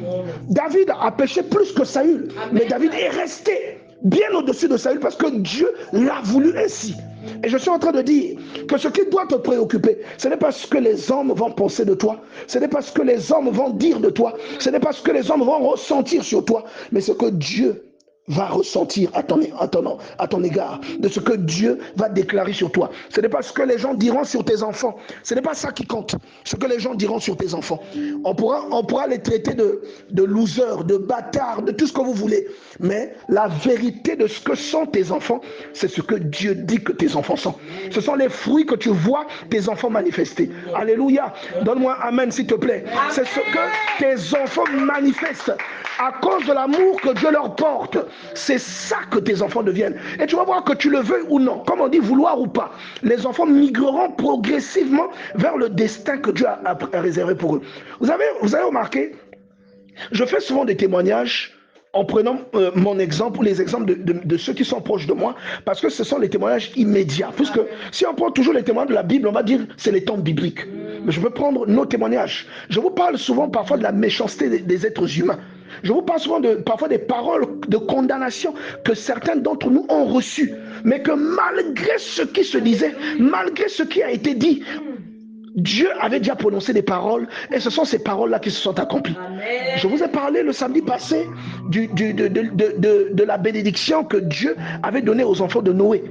David a péché plus que Saül, mais David est resté bien au-dessus de Saül parce que Dieu l'a voulu ainsi. Et je suis en train de dire que ce qui doit te préoccuper, ce n'est pas ce que les hommes vont penser de toi, ce n'est pas ce que les hommes vont dire de toi, ce n'est pas ce que les hommes vont ressentir sur toi, mais ce que Dieu va ressentir à ton égard, de ce que Dieu va déclarer sur toi. Ce n'est pas ce que les gens diront sur tes enfants. Ce n'est pas ça qui compte, ce que les gens diront sur tes enfants. On pourra les traiter de losers, de bâtards, de tout ce que vous voulez. Mais la vérité de ce que sont tes enfants, c'est ce que Dieu dit que tes enfants sont. Ce sont les fruits que tu vois tes enfants manifester. Alléluia. Donne-moi amen s'il te plaît. C'est ce que tes enfants manifestent à cause de l'amour que Dieu leur porte. C'est ça que tes enfants deviennent. Et tu vas voir que tu le veux ou non, comme on dit vouloir ou pas, les enfants migreront progressivement vers le destin que Dieu a réservé pour eux. Vous avez remarqué, je fais souvent des témoignages en prenant mon exemple ou les exemples de ceux qui sont proches de moi, parce que ce sont les témoignages immédiats. Puisque si on prend toujours les témoignages de la Bible, on va dire c'est les temps bibliques. Mais je veux prendre nos témoignages. Je vous parle souvent parfois de la méchanceté des êtres humains. Je vous parle souvent parfois des paroles de condamnation que certains d'entre nous ont reçues. Mais que malgré ce qui se disait, malgré ce qui a été dit, Dieu avait déjà prononcé des paroles et ce sont ces paroles-là qui se sont accomplies. Amen. Je vous ai parlé le samedi passé de la bénédiction que Dieu avait donnée aux enfants de Noé.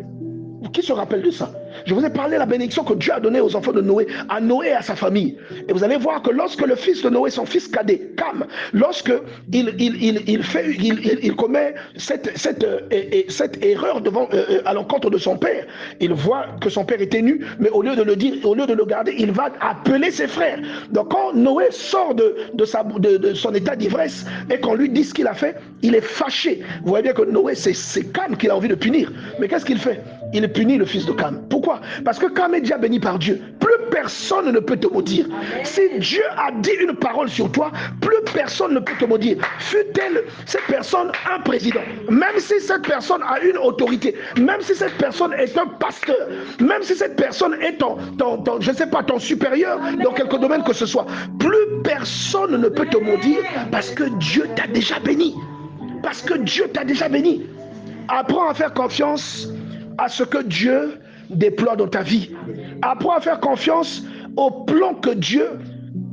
Qui se rappelle de ça? Je vous ai parlé de la bénédiction que Dieu a donnée aux enfants de Noé, à Noé et à sa famille. Et vous allez voir que lorsque le fils de Noé, son fils cadet, Cam, lorsque il commet cette erreur à l'encontre de son père, il voit que son père était nu, mais au lieu de le dire, au lieu de le garder, il va appeler ses frères. Donc quand Noé sort de son état d'ivresse et qu'on lui dit ce qu'il a fait, il est fâché. Vous voyez bien que Noé, c'est Cam qu'il a envie de punir. Mais qu'est-ce qu'il fait? Il punit le fils de Cam. Pourquoi? Parce que Cam est déjà béni par Dieu. Plus personne ne peut te maudire. Amen. Si Dieu a dit une parole sur toi, plus personne ne peut te maudire. Fut-elle cette personne un président, même si cette personne a une autorité, même si cette personne est un pasteur, même si cette personne est je ne sais pas, ton supérieur dans quelque domaine que ce soit, plus personne ne peut te maudire parce que Dieu t'a déjà béni. Parce que Dieu t'a déjà béni. Apprends à faire confiance à ce que Dieu déploie dans ta vie. Apprends à faire confiance au plan que Dieu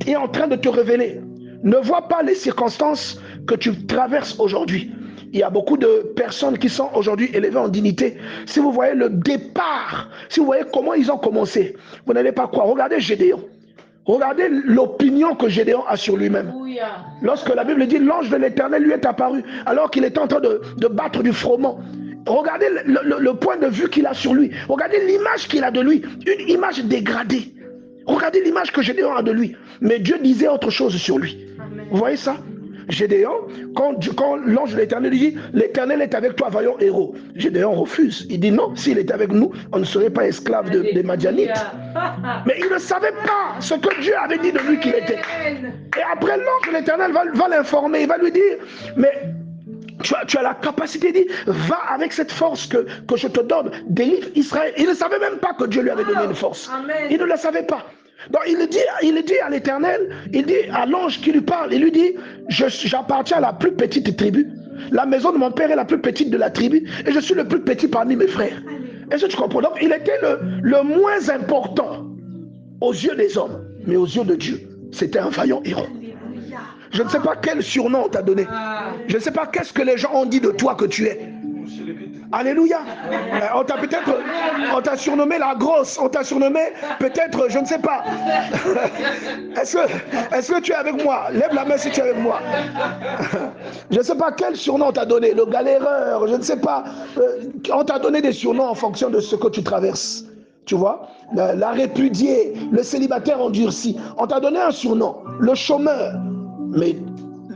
est en train de te révéler. Ne vois pas les circonstances que tu traverses aujourd'hui. Il y a beaucoup de personnes qui sont aujourd'hui élevées en dignité. Si vous voyez le départ, si vous voyez comment ils ont commencé, vous n'allez pas croire. Regardez Gédéon. Regardez l'opinion que Gédéon a sur lui-même. Lorsque la Bible dit l'ange de l'Éternel lui est apparu alors qu'il était en train de battre du froment. Regardez le point de vue qu'il a sur lui. Regardez l'image qu'il a de lui. Une image dégradée. Regardez l'image que Gédéon a de lui. Mais Dieu disait autre chose sur lui. Amen. Vous voyez ça? Gédéon, quand l'ange de l'Éternel lui dit l'Éternel est avec toi, vaillant héros. Gédéon refuse. Il dit non, s'il est avec nous, on ne serait pas esclave des Madianites. Mais il ne savait pas ce que Dieu avait dit de lui qu'il était. Et après, l'ange de l'Éternel va l'informer. Il va lui dire, mais tu as la capacité de dire, va avec cette force que je te donne, délivre Israël. Il ne savait même pas que Dieu lui avait donné une force. Amen. Il ne le savait pas. Donc il dit à l'Éternel, il dit à l'ange qui lui parle, il lui dit, j'appartiens à la plus petite tribu. La maison de mon père est la plus petite de la tribu et je suis le plus petit parmi mes frères. Est-ce que tu comprends? Donc il était le moins important aux yeux des hommes, mais aux yeux de Dieu, c'était un vaillant héros. Je ne sais pas quel surnom on t'a donné. Je ne sais pas qu'est-ce que les gens ont dit de toi que tu es. Alléluia. On t'a surnommé la grosse. On t'a surnommé peut-être, je ne sais pas. Est-ce que tu es avec moi? Lève la main si tu es avec moi. Je ne sais pas quel surnom on t'a donné. Le galéreur, je ne sais pas. On t'a donné des surnoms en fonction de ce que tu traverses. Tu vois, la répudiée, le célibataire endurci. On t'a donné un surnom. Le chômeur. Mais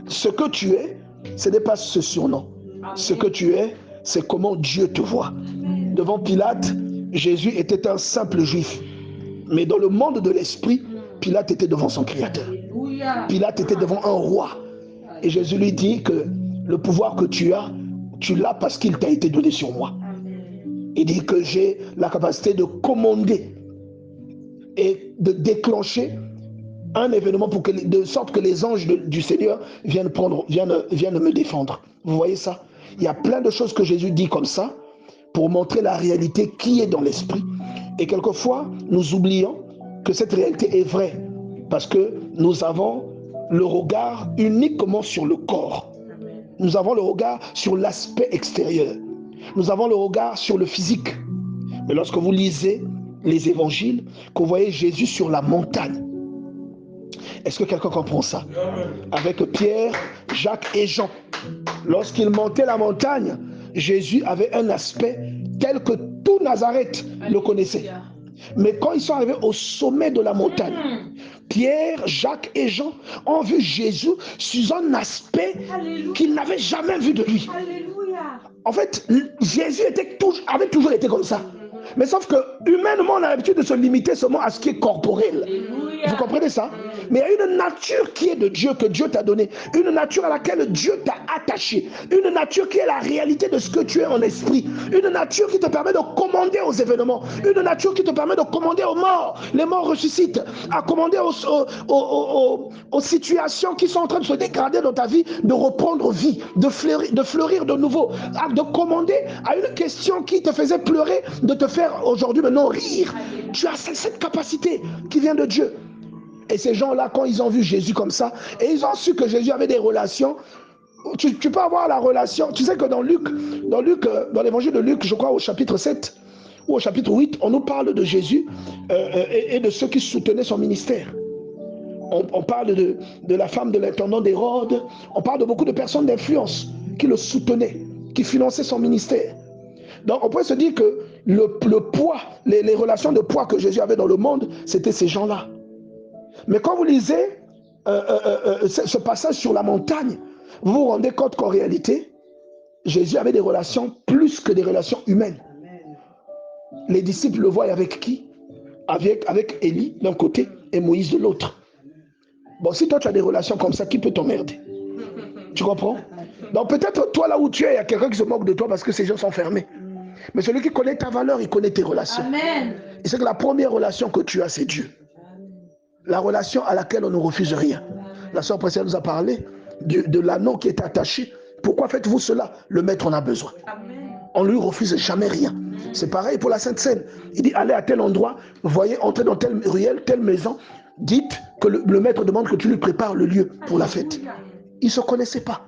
ce que tu es, ce n'est pas ce surnom. Ce que tu es, c'est comment Dieu te voit. Devant Pilate, Jésus était un simple juif. Mais dans le monde de l'esprit, Pilate était devant son Créateur. Pilate était devant un roi. Et Jésus lui dit que le pouvoir que tu l'as parce qu'il t'a été donné sur moi. Il dit que j'ai la capacité de commander et de déclencher un événement de sorte que les anges du Seigneur viennent me défendre. Vous voyez ça? Il y a plein de choses que Jésus dit comme ça pour montrer la réalité qui est dans l'esprit. Et quelquefois, nous oublions que cette réalité est vraie parce que nous avons le regard uniquement sur le corps. Nous avons le regard sur l'aspect extérieur. Nous avons le regard sur le physique. Mais lorsque vous lisez les évangiles, que vous voyez Jésus sur la montagne, est-ce que quelqu'un comprend ça? Avec Pierre, Jacques et Jean. Lorsqu'ils montaient la montagne, Jésus avait un aspect tel que tout Nazareth le connaissait. Mais quand ils sont arrivés au sommet de la montagne, Pierre, Jacques et Jean ont vu Jésus sous un aspect qu'ils n'avaient jamais vu de lui. En fait, Jésus avait toujours été comme ça. Mais sauf que humainement, on a l'habitude de se limiter seulement à ce qui est corporel. Vous comprenez ça? Mais il y a une nature qui est de Dieu, que Dieu t'a donnée. Une nature à laquelle Dieu t'a attaché. Une nature qui est la réalité de ce que tu es en esprit. Une nature qui te permet de commander aux événements. Une nature qui te permet de commander aux morts. Les morts ressuscitent. À commander aux situations qui sont en train de se dégrader dans ta vie, de reprendre vie, de fleurir de nouveau. De commander à une question qui te faisait pleurer, de te faire aujourd'hui maintenant rire. Tu as cette capacité qui vient de Dieu. Et ces gens-là, quand ils ont vu Jésus comme ça, et ils ont su que Jésus avait des relations, tu peux avoir la relation. Tu sais que dans l'évangile de Luc, je crois au chapitre 7 ou au chapitre 8, on nous parle de Jésus et de ceux qui soutenaient son ministère. On parle de la femme de l'intendant d'Hérode, on parle de beaucoup de personnes d'influence qui le soutenaient, qui finançaient son ministère. Donc on peut se dire que le poids, les relations de poids que Jésus avait dans le monde, c'était ces gens-là. Mais quand vous lisez ce passage sur la montagne, vous vous rendez compte qu'en réalité, Jésus avait des relations plus que des relations humaines. Les disciples le voient avec qui? Avec Élie d'un côté et Moïse de l'autre. Bon, si toi tu as des relations comme ça, qui peut t'emmerder? Tu comprends? Donc peut-être toi là où tu es, il y a quelqu'un qui se moque de toi parce que ces gens sont fermés. Mais celui qui connaît ta valeur, il connaît tes relations. Amen. Et c'est que la première relation que tu as, c'est Dieu. La relation à laquelle on ne refuse rien. La sœur précédente nous a parlé de l'anneau qui est attaché. Pourquoi faites-vous cela? Le maître en a besoin. Amen. On ne lui refuse jamais rien. C'est pareil pour la Sainte Seine. Il dit, allez à tel endroit, vous voyez, entrez dans telle ruelle, telle maison. Dites que le maître demande que tu lui prépares le lieu pour la fête. Ils ne se connaissaient pas.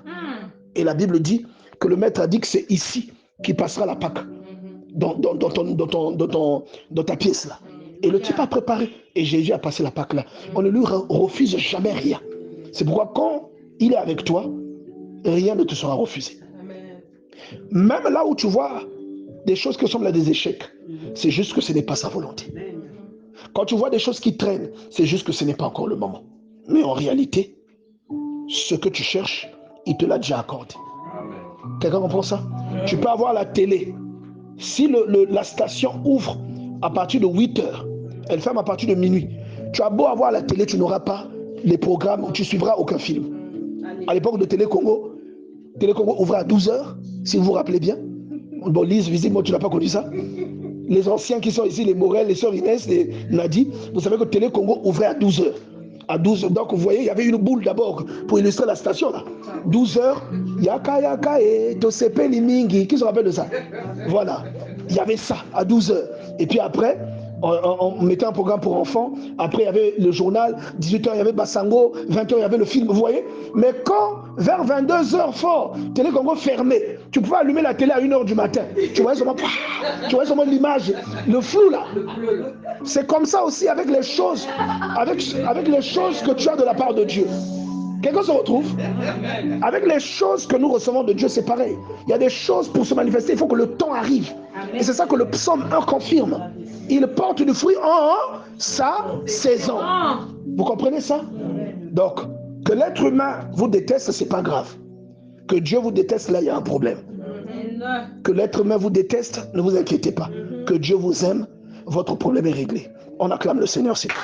Et la Bible dit que le maître a dit que c'est ici qu'il passera la Pâque. Dans ta pièce là. Et le type a préparé. Et Jésus a passé la Pâque là. On ne lui refuse jamais rien. C'est pourquoi quand il est avec toi, rien ne te sera refusé. Même là où tu vois des choses qui semblent des échecs, c'est juste que ce n'est pas sa volonté. Quand tu vois des choses qui traînent, c'est juste que ce n'est pas encore le moment. Mais en réalité, ce que tu cherches, il te l'a déjà accordé. Quelqu'un comprend ça? Tu peux avoir la télé. Si la station ouvre à partir de 8 heures, elle ferme à partir de minuit. Tu as beau avoir la télé, tu n'auras pas les programmes, tu ne suivras aucun film. À l'époque de Télé Congo ouvrait à 12 heures, si vous vous rappelez bien. Bon, Lise, visiblement, tu n'as pas connu ça. Les anciens qui sont ici, les Morel, les sœurs Inès, les Nadi, vous savez que Télé Congo ouvrait à 12 heures. À 12 heures, donc vous voyez, il y avait une boule d'abord pour illustrer la station là. 12 heures, Yaka et Tosepe Limingi, qui se rappelle de ça? Voilà, il y avait ça à 12 heures. Et puis après, on mettait un programme pour enfants. Après, il y avait le journal. 18h, il y avait Bassango. 20h, il y avait le film. Vous voyez? Mais quand, vers 22h fort, Télé Congo fermé, tu pouvais allumer la télé à 1h du matin. Tu voyais seulement l'image, le flou là. C'est comme ça aussi avec les choses, avec les choses que tu as de la part de Dieu. Quelqu'un se retrouve? Avec les choses que nous recevons de Dieu, c'est pareil. Il y a des choses pour se manifester, il faut que le temps arrive. Et c'est ça que le psaume 1 confirme. Il porte du fruit en sa saison. Vous comprenez ça? Donc, que l'être humain vous déteste, c'est pas grave. Que Dieu vous déteste, là, il y a un problème. Que l'être humain vous déteste, ne vous inquiétez pas. Que Dieu vous aime, votre problème est réglé. On acclame le Seigneur, c'est tout.